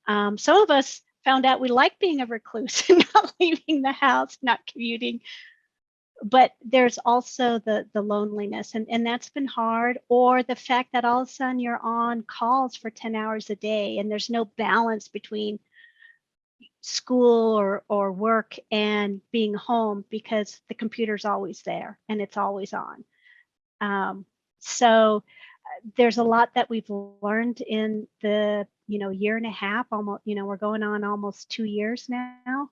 Some of us found out we like being a recluse and not leaving the house, not commuting. But there's also the loneliness, and that's been hard, or the fact that all of a sudden you're on calls for 10 hours a day and there's no balance between school or work and being home because the computer's always there and it's always on. So there's a lot that we've learned in the year and a half, almost, we're going on almost 2 years now,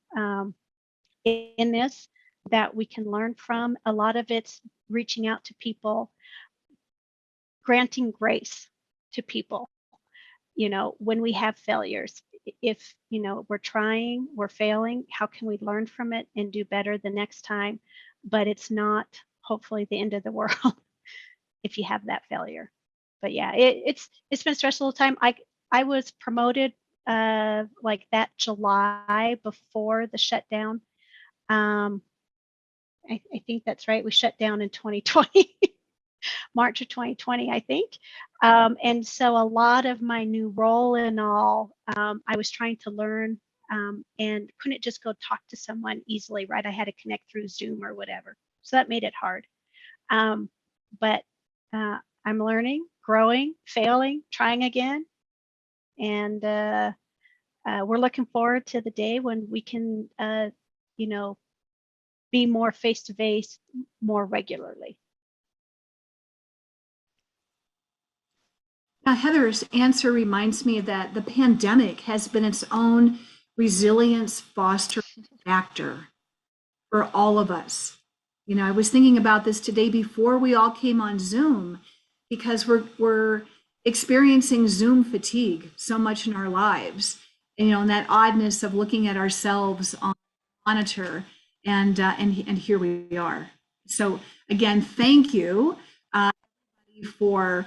in this, that we can learn from. A lot of it's reaching out to people, granting grace to people, when we have failures. If, we're trying, we're failing, how can we learn from it and do better the next time? But it's not hopefully the end of the world if you have that failure. But yeah, it's been a stressful time. I was promoted like that July before the shutdown. I think that's right. We shut down in 2020, March of 2020, I think. And so a lot of my new role and all, I was trying to learn, and couldn't just go talk to someone easily, right? I had to connect through Zoom or whatever. So that made it hard. But I'm learning, growing, failing, trying again. And we're looking forward to the day when we can, be more face-to-face more regularly. Now, Heather's answer reminds me that the pandemic has been its own resilience foster factor for all of us. I was thinking about this today before we all came on Zoom, because we're experiencing Zoom fatigue so much in our lives, and that oddness of looking at ourselves on the monitor, and here we are. So again, thank you for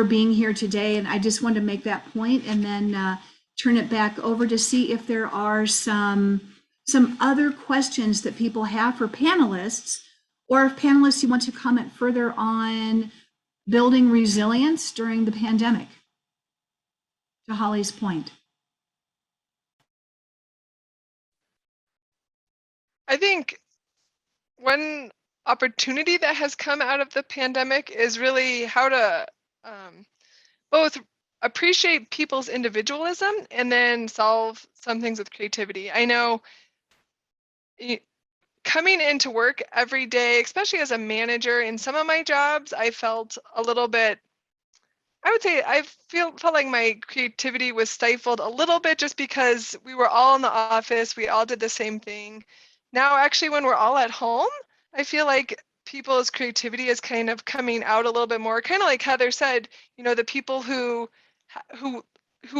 being here today. And I just wanted to make that point and then turn it back over to see if there are some other questions that people have for panelists, or if panelists, you want to comment further on building resilience during the pandemic, to Holly's point. I think one opportunity that has come out of the pandemic is really how to both appreciate people's individualism and then solve some things with creativity. I know coming into work every day, especially as a manager, in some of my jobs, I felt a little bit, I would say I felt like my creativity was stifled a little bit just because we were all in the office, we all did the same thing. Now, actually, when we're all at home, I feel like people's creativity is kind of coming out a little bit more, kind of like Heather said, the people who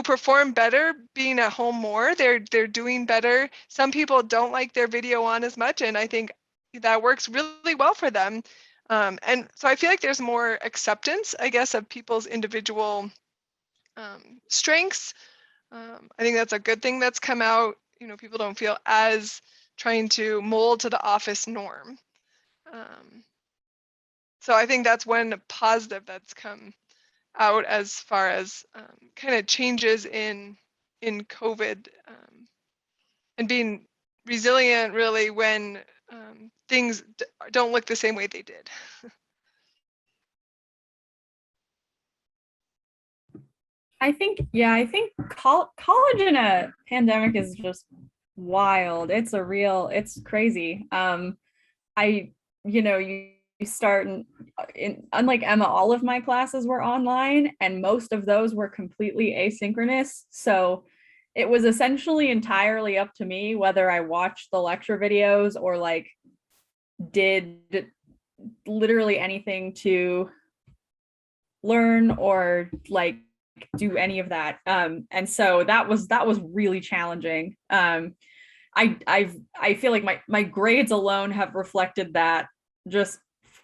perform better being at home more, they're doing better. Some people don't like their video on as much, and I think that works really well for them. And so I feel like there's more acceptance, I guess, of people's individual strengths. I think that's a good thing that's come out. People don't feel as trying to mold to the office norm. So I think that's one positive that's come out as far as kind of changes in COVID, and being resilient really when things don't look the same way they did. I think college in a pandemic is just wild. It's crazy. You start unlike Emma, all of my classes were online and most of those were completely asynchronous. So it was essentially entirely up to me whether I watched the lecture videos or like did literally anything to learn or like do any of that. And so that was really challenging. I feel like my grades alone have reflected that just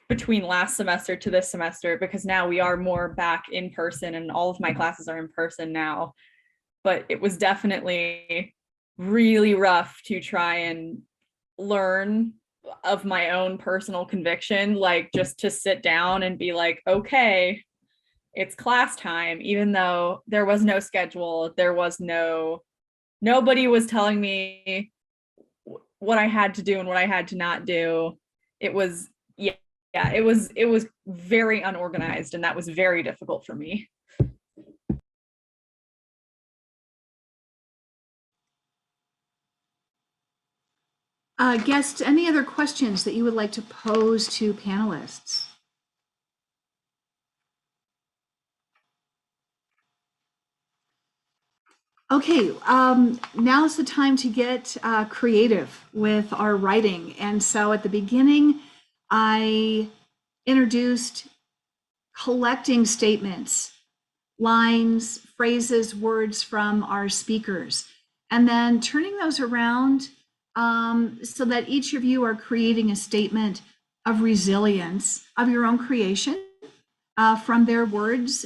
between last semester to this semester, because now we are more back in person and all of my classes are in person now. But it was definitely really rough to try and learn of my own personal conviction, like just to sit down and be like, okay, it's class time, even though there was no schedule, nobody was telling me what I had to do and what I had to not do. It was, it was very unorganized, and that was very difficult for me. Guests, any other questions that you would like to pose to panelists? Okay, now's the time to get creative with our writing. And so at the beginning, I introduced collecting statements, lines, phrases, words from our speakers, and then turning those around so that each of you are creating a statement of resilience of your own creation from their words.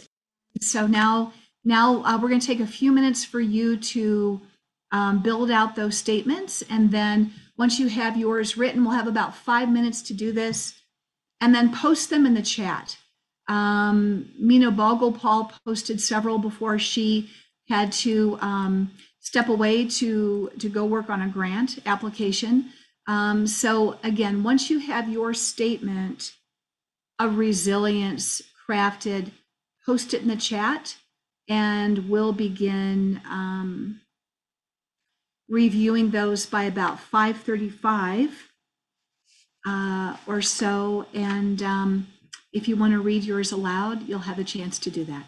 So now we're going to take a few minutes for you to build out those statements. And then once you have yours written, we'll have about 5 minutes to do this, and then post them in the chat. Mina Bogopal posted several before she had to step away to go work on a grant application. So again, once you have your statement of resilience crafted, post it in the chat, and we'll begin reviewing those by about 5:35 or so. And if you want to read yours aloud, you'll have a chance to do that.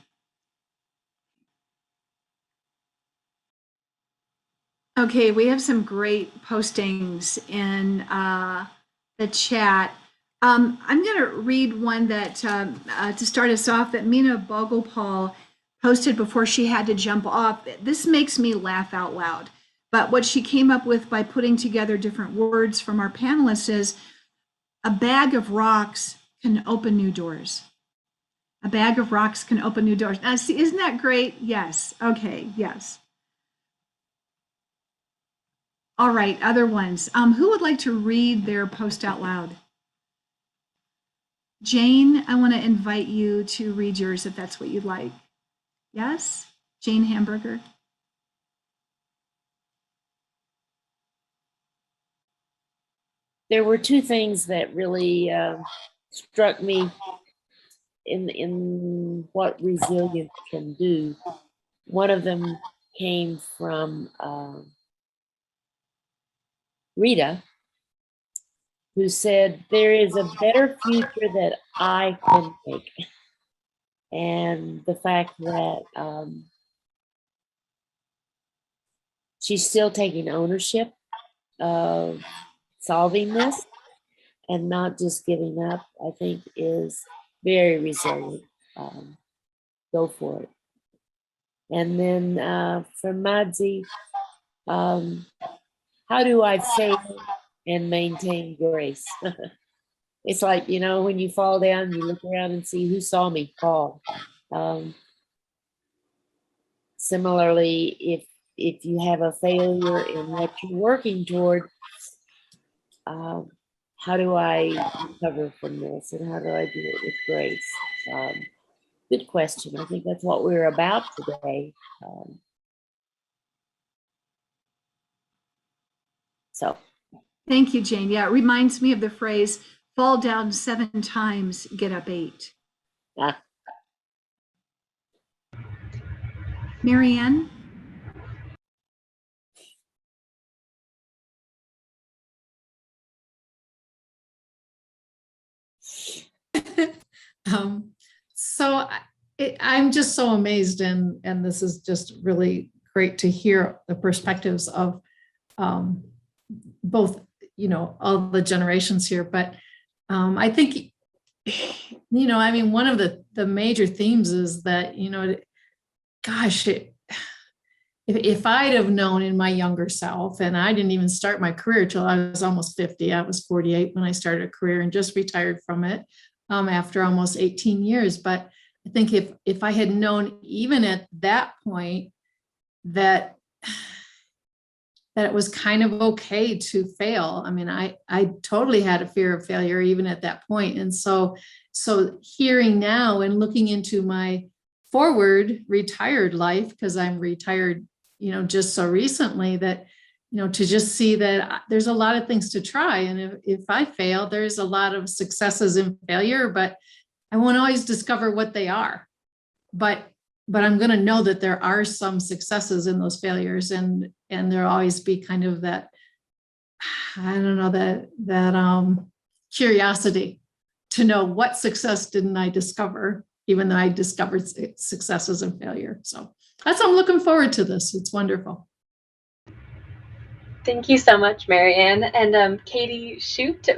Okay, we have some great postings in the chat. I'm going to read one that to start us off that Mina Bogopal posted before she had to jump off. This makes me laugh out loud. But what she came up with by putting together different words from our panelists is, a bag of rocks can open new doors. A bag of rocks can open new doors. Now, see, isn't that great? Yes. Okay. Yes. All right. Other ones. Who would like to read their post out loud? Jane, I want to invite you to read yours if that's what you'd like. Yes? Jane Hamburger. There were two things that really struck me in what resilience can do. One of them came from Rita, who said, there is a better future that I can make. And the fact that she's still taking ownership of solving this and not just giving up, I think is very resilient. Go for it. And then from Madzi, how do I fail and maintain grace? It's like, you know, when you fall down, you look around and see who saw me fall. Similarly, if you have a failure in what you're working toward, how do I recover from this, and how do I do it with grace? Good question. I think that's what we're about today. So. Thank you, Jane. Yeah, it reminds me of the phrase, fall down 7 times, get up 8. Marianne? I'm just so amazed, and this is just really great to hear the perspectives of both, all the generations here. But I think, one of the major themes is that, gosh, if I'd have known in my younger self, and I didn't even start my career till I was almost 50, I was 48 when I started a career and just retired from it after almost 18 years. But I think if I had known even at that point that it was kind of okay to fail. I mean, I totally had a fear of failure even at that point. And so hearing now and looking into my forward retired life, because I'm retired, just so recently, that, to just see that there's a lot of things to try. And if I fail, there's a lot of successes in failure, but I won't always discover what they are. But I'm going to know that there are some successes in those failures, and there'll always be kind of that, I don't know, that curiosity to know what success didn't I discover, even though I discovered successes and failure. So that's, I'm looking forward to this. It's wonderful. Thank you so much, Marianne. And Katie, shoot,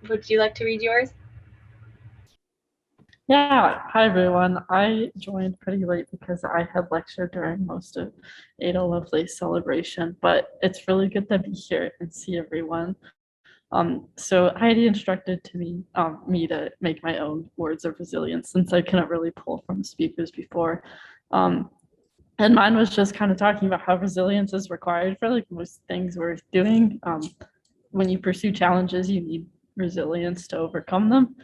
would you like to read yours? Yeah, hi everyone. I joined pretty late because I had lectured during most of Ada Lovelace celebration, but it's really good to be here and see everyone. So Heidi instructed me to make my own words of resilience, since I couldn't really pull from speakers before. And mine was just kind of talking about how resilience is required for like most things we're doing. When you pursue challenges, you need resilience to overcome them.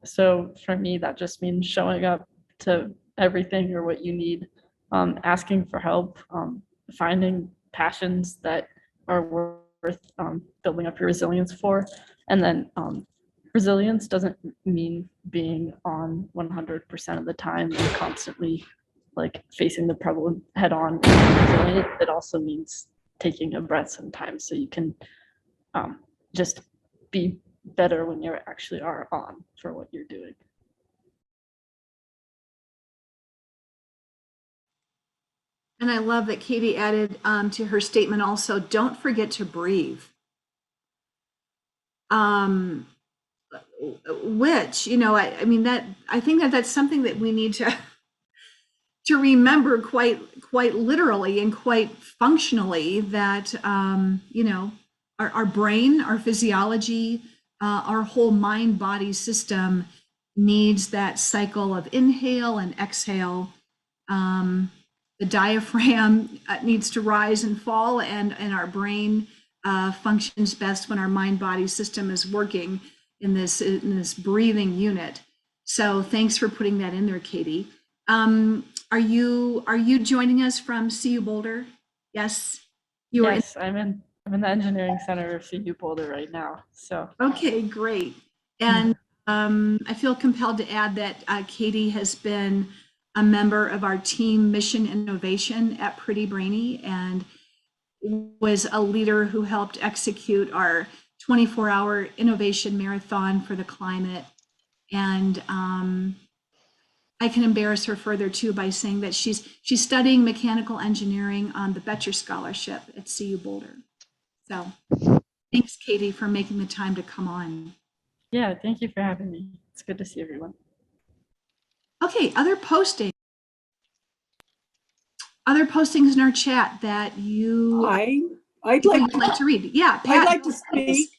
So for me, that just means showing up to everything or what you need, asking for help, finding passions that are worth building up your resilience for. And then resilience doesn't mean being on 100% of the time and constantly like facing the problem head on. It also means taking a breath sometimes so you can just be better when you actually are on for what you're doing. And I love that Katie added to her statement also, don't forget to breathe. Which, I mean, that I think that's something that we need to remember quite literally and quite functionally, that, our brain, our physiology, our whole mind-body system needs that cycle of inhale and exhale. The diaphragm needs to rise and fall, and our brain functions best when our mind-body system is working in this breathing unit. So thanks for putting that in there, Katie. Are you joining us from CU Boulder? Yes, you are. Yes, I'm in the engineering center of CU Boulder right now. So okay, great. And I feel compelled to add that Katie has been a member of our team Mission Innovation at Pretty Brainy, and was a leader who helped execute our 24-hour innovation marathon for the climate. And I can embarrass her further too by saying that she's studying mechanical engineering on the Boettcher Scholarship at CU Boulder. So thanks, Katie, for making the time to come on. Yeah, thank you for having me. It's good to see everyone. Okay, other postings in our chat that I'd like to read. Yeah, Pat, I'd like to speak.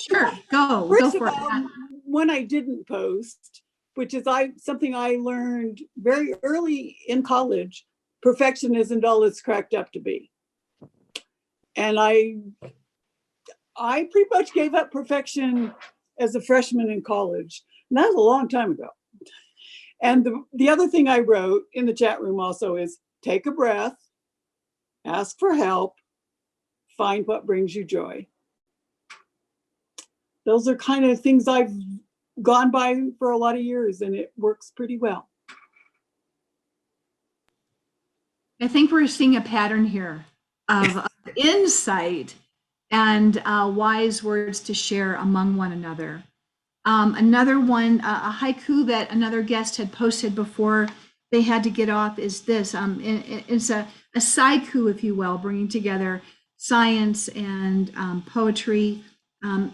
Sure, go First for of all, it. one I didn't post, which is something I learned very early in college. Perfection isn't all it's cracked up to be. And I pretty much gave up perfection as a freshman in college. And that was a long time ago. And the other thing I wrote in the chat room also is take a breath, ask for help, find what brings you joy. Those are kind of things I've gone by for a lot of years, and it works pretty well. I think we're seeing a pattern here of insight and wise words to share among one another. Another one, a haiku that another guest had posted before they had to get off is this. It's a saiku, if you will, bringing together science and poetry,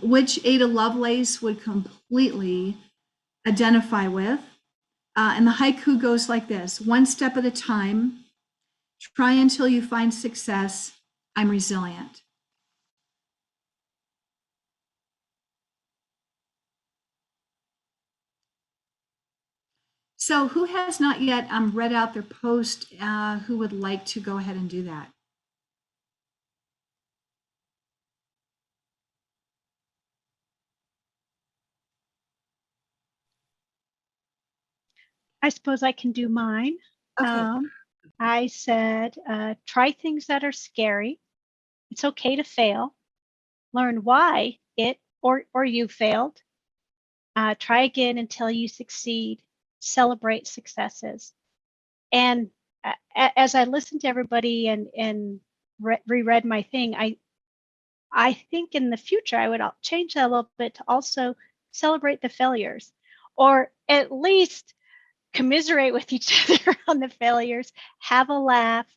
which Ada Lovelace would completely identify with. And the haiku goes like this: one step at a time, try until you find success, I'm resilient. So who has not yet read out their post, who would like to go ahead and do that? I suppose I can do mine. Okay. I said, try things that are scary. It's okay to fail. Learn why it or you failed. Try again until you succeed. Celebrate successes. And as I listened to everybody and reread my thing, I think in the future I would change that a little bit to also celebrate the failures, or at least commiserate with each other on the failures, have a laugh,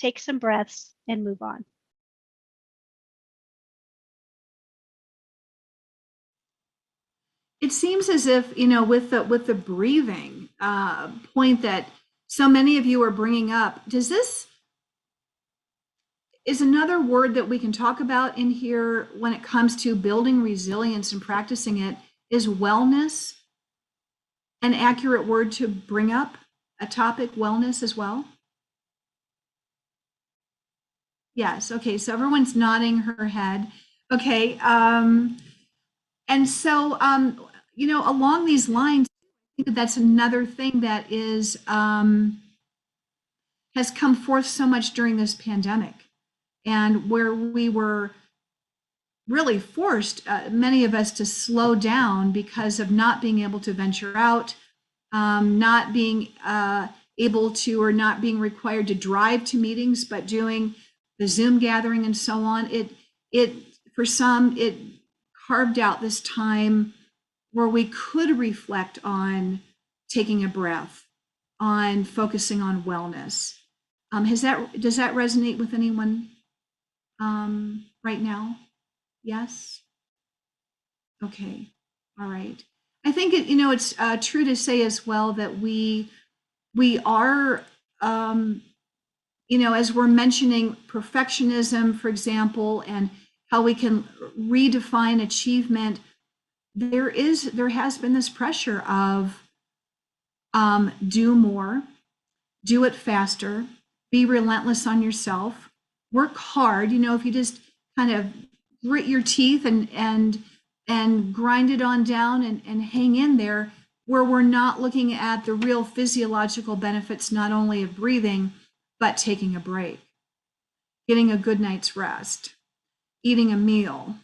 take some breaths, and move on. It seems as if, you know, with the breathing point that so many of you are bringing up, is another word that we can talk about in here when it comes to building resilience and practicing it is wellness. An accurate word to bring up a topic, wellness as well? Yes, okay, so everyone's nodding her head. Okay, and so, you know, along these lines, I think that's another thing that is, has come forth so much during this pandemic, and where we were really forced, many of us, to slow down because of not being able to venture out, not being able to, or not being required to drive to meetings, but doing the Zoom gathering and so on. It for some, it carved out this time where we could reflect on taking a breath, on focusing on wellness. Does that resonate with anyone right now? Yes? Okay, all right. I think you know, it's true to say as well that we are, you know, as we're mentioning perfectionism, for example, and how we can redefine achievement, there has been this pressure of do more, do it faster, be relentless on yourself, work hard. You know, if you just kind of grit your teeth and grind it on down and hang in there, where we're not looking at the real physiological benefits, not only of breathing, but taking a break, getting a good night's rest, eating a meal,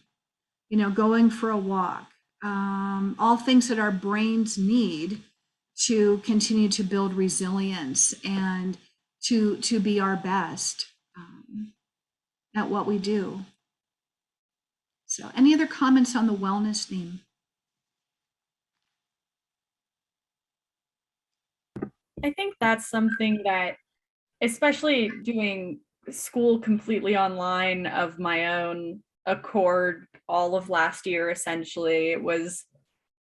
you know, going for a walk, all things that our brains need to continue to build resilience and to be our best at what we do. So, any other comments on the wellness theme? I think that's something that, especially doing school completely online of my own accord all of last year, essentially, it was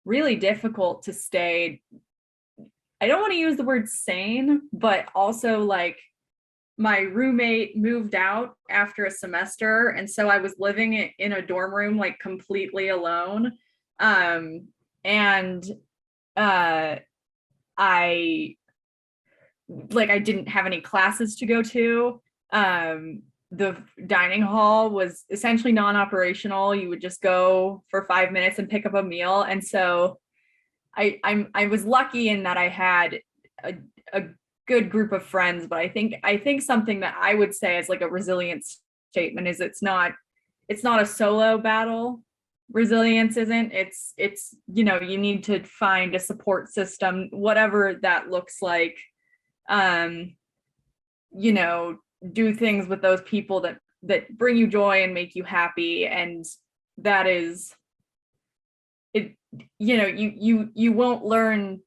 really difficult to stay, I don't want to use the word sane, but also like my roommate moved out after a semester. And so I was living in a dorm room, like completely alone. And I didn't have any classes to go to. the dining hall was essentially non-operational. You would just go for 5 minutes and pick up a meal. And so I was lucky in that I had a good group of friends, but I think something that I would say as like a resilience statement is it's not a solo battle. Resilience isn't. It's you know, you need to find a support system, whatever that looks like. You know, do things with those people that bring you joy and make you happy, and that is it. You know, you won't learn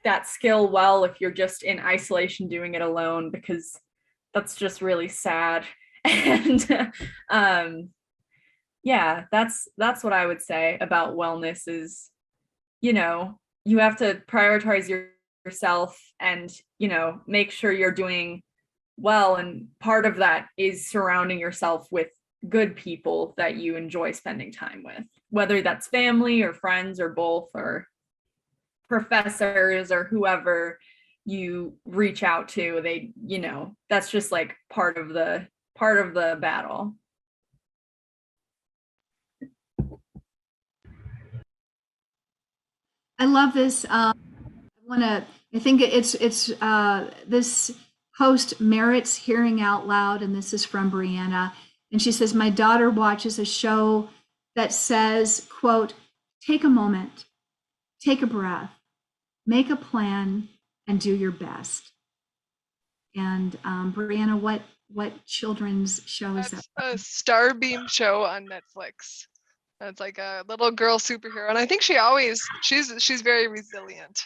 that skill well if you're just in isolation doing it alone, because that's just really sad. And yeah, that's what I would say about wellness is, you know, you have to prioritize yourself and, you know, make sure you're doing well. And part of that is surrounding yourself with good people that you enjoy spending time with, whether that's family or friends or both, or professors or whoever you reach out to. They, you know, that's just like part of the battle. I love this. I think it's this host merits hearing out loud, and this is from Brianna. And she says, my daughter watches a show that says, quote, take a moment, take a breath, make a plan, and do your best. And Brianna, what children's show is that? A Starbeam show on Netflix. It's like a little girl superhero, and I think she's very resilient.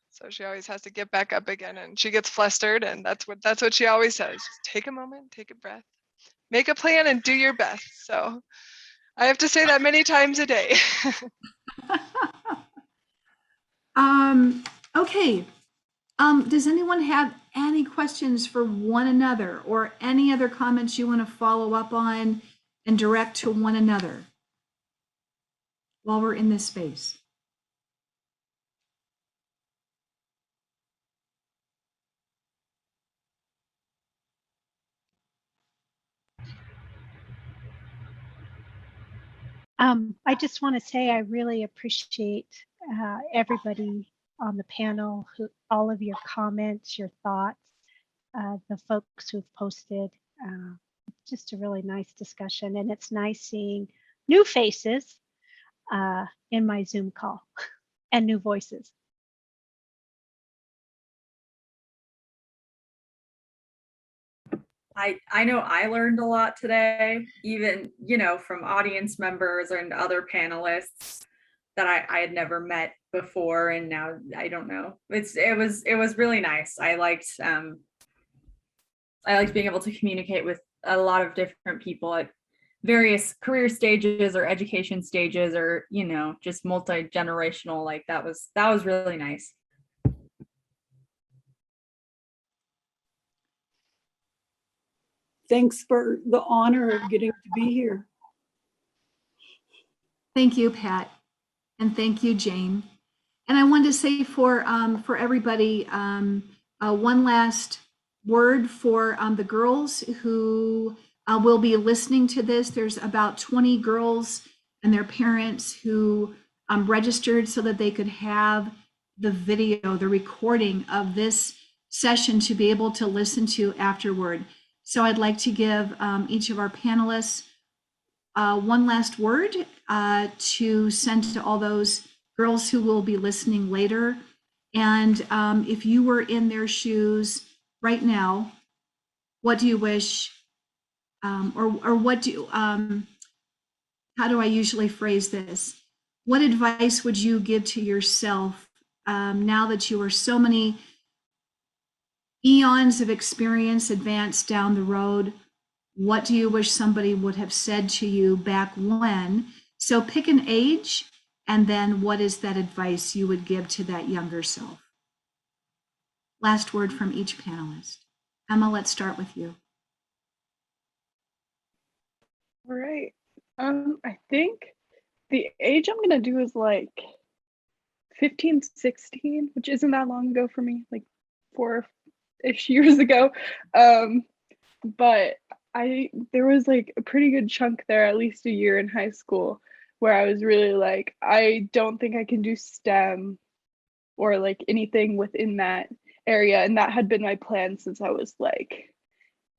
So she always has to get back up again, and she gets flustered, and that's what she always says. Just take a moment, take a breath, make a plan, and do your best. So I have to say that many times a day. Okay. Does anyone have any questions for one another, or any other comments you want to follow up on and direct to one another while we're in this space? I just want to say I really appreciate everybody on the panel, all of your comments, your thoughts, the folks who've posted. Just a really nice discussion, and it's nice seeing new faces in my Zoom call and new voices. I know I learned a lot today, even, you know, from audience members and other panelists that I had never met before, and now I don't know. It was really nice. I liked being able to communicate with a lot of different people at various career stages or education stages, or, you know, just multi-generational. Like that was really nice. Thanks for the honor of getting to be here. Thank you, Pat, and thank you, Jane. And I wanted to say for everybody, one last word for the girls who will be listening to this. There's about 20 girls and their parents who registered so that they could have the video, the recording of this session to be able to listen to afterward. So I'd like to give each of our panelists one last word to send to all those girls who will be listening later. And if you were in their shoes right now, what do you wish, or what do, how do I usually phrase this? What advice would you give to yourself now that you are so many eons of experience advanced down the road? What do you wish somebody would have said to you back when? So pick an age, and then what is that advice you would give to that younger self? Last word from each panelist. Emma, let's start with you. All right. I think the age I'm gonna do is like 15, 16, which isn't that long ago for me, like ish years ago. But there was like a pretty good chunk there, at least a year in high school, where I was really like, I don't think I can do STEM or like anything within that area. And that had been my plan since I was like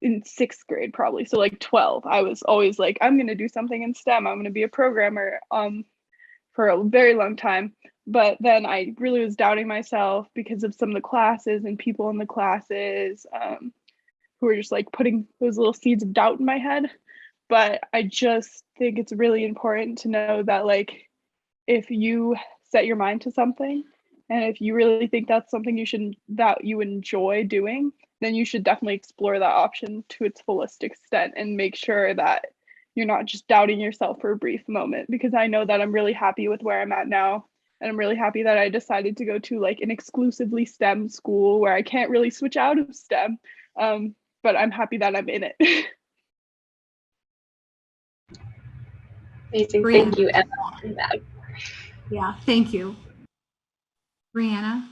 in 6th grade, probably. So like 12, I was always like, I'm going to do something in STEM. I'm going to be a programmer for a very long time. But then I really was doubting myself because of some of the classes and people in the classes who were just like putting those little seeds of doubt in my head. But I just think it's really important to know that like if you set your mind to something and if you really think that's something that you enjoy doing, then you should definitely explore that option to its fullest extent and make sure that you're not just doubting yourself for a brief moment. Because I know that I'm really happy with where I'm at now. And I'm really happy that I decided to go to like an exclusively STEM school where I can't really switch out of STEM. But I'm happy that I'm in it. Amazing. Brianna. Thank you, Emma. Yeah, thank you. Brianna?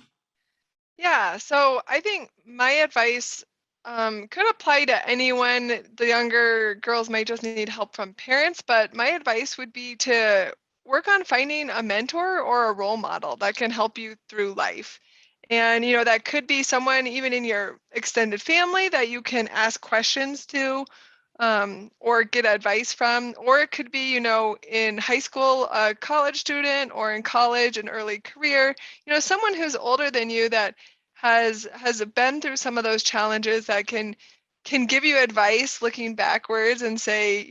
Yeah, so I think my advice could apply to anyone. The younger girls might just need help from parents, but my advice would be to work on finding a mentor or a role model that can help you through life. And, that could be someone even in your extended family that you can ask questions to or get advice from. Or it could be, in high school, a college student, or in college, an early career, someone who's older than you that has been through some of those challenges that can give you advice looking backwards and say,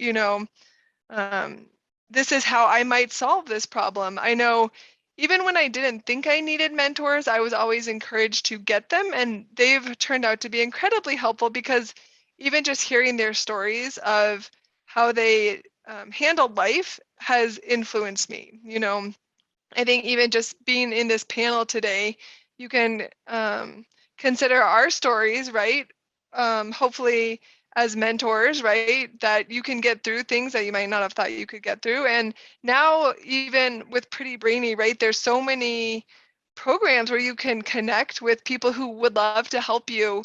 this is how I might solve this problem. I know even when I didn't think I needed mentors, I was always encouraged to get them, and they've turned out to be incredibly helpful because even just hearing their stories of how they handled life has influenced me. I think even just being in this panel today, you can consider our stories, right? Hopefully as mentors, right? That you can get through things that you might not have thought you could get through. And now even with Pretty Brainy, right? There's so many programs where you can connect with people who would love to help you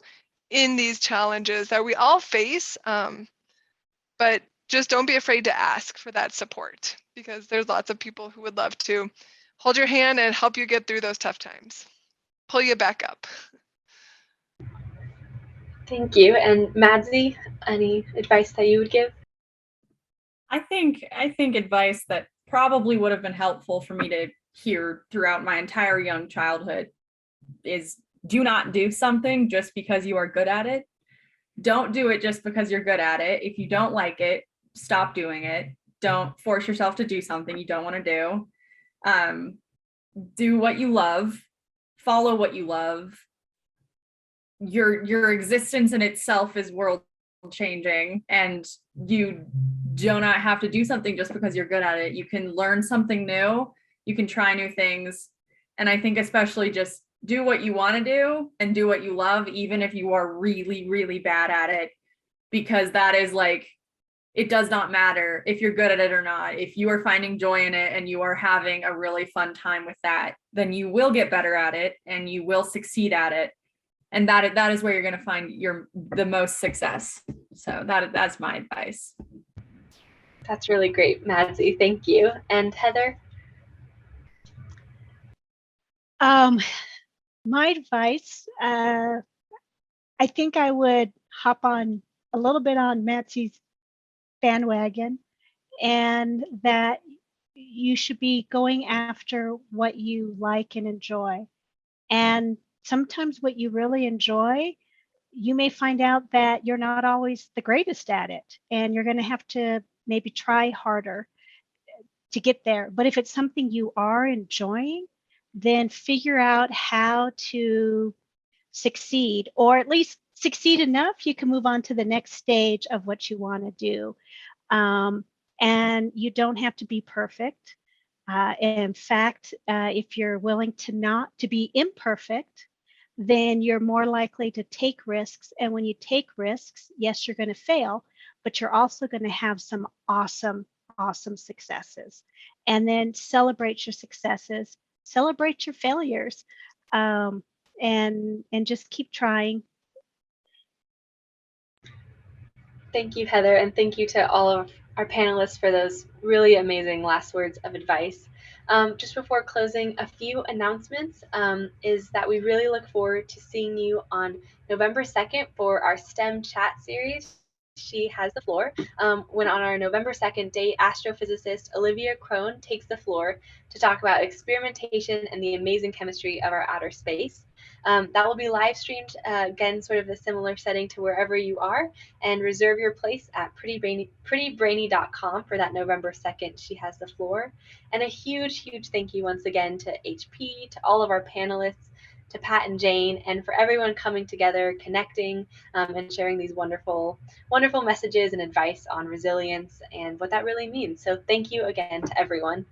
in these challenges that we all face. But just don't be afraid to ask for that support because there's lots of people who would love to hold your hand and help you get through those tough times, pull you back up. Thank you. And Madsy, any advice that you would give? I think advice that probably would have been helpful for me to hear throughout my entire young childhood is do not do something just because you are good at it. Don't do it just because you're good at it. If you don't like it, stop doing it. Don't force yourself to do something you don't want to do. Do what you love, follow what you love. Your existence in itself is world changing, and you do not have to do something just because you're good at it. You can learn something new, you can try new things, and I think especially just do what you want to do and do what you love, even if you are really, really bad at it, because that is like, it does not matter if you're good at it or not. If you are finding joy in it and you are having a really fun time with that, then you will get better at it and you will succeed at it. And that is where you're going to find the most success. So that's my advice. That's really great, Madsy. Thank you. And Heather? My advice, I think I would hop on a little bit on Madsy's bandwagon, and that you should be going after what you like and enjoy. And sometimes what you really enjoy, you may find out that you're not always the greatest at it, and you're going to have to maybe try harder to get there. But if it's something you are enjoying, then figure out how to succeed, or at least succeed enough you can move on to the next stage of what you want to do. And you don't have to be perfect. In fact, if you're willing to be imperfect, then you're more likely to take risks. And when you take risks, yes, you're going to fail, but you're also going to have some awesome successes. And then celebrate your successes, celebrate your failures, and just keep trying Thank you, Heather, and thank you to all of our panelists for those really amazing last words of advice. Just before closing, a few announcements is that we really look forward to seeing you on November 2nd for our STEM chat series. She has the floor. When on our November 2nd date, astrophysicist Olivia Crone takes the floor to talk about experimentation and the amazing chemistry of our outer space. That will be live streamed, again, sort of a similar setting to wherever you are, and reserve your place at prettybrainy.com for that November 2nd. She has the floor. And a huge, huge thank you once again to HP, to all of our panelists, to Pat and Jane, and for everyone coming together, connecting, and sharing these wonderful, wonderful messages and advice on resilience and what that really means. So thank you again to everyone.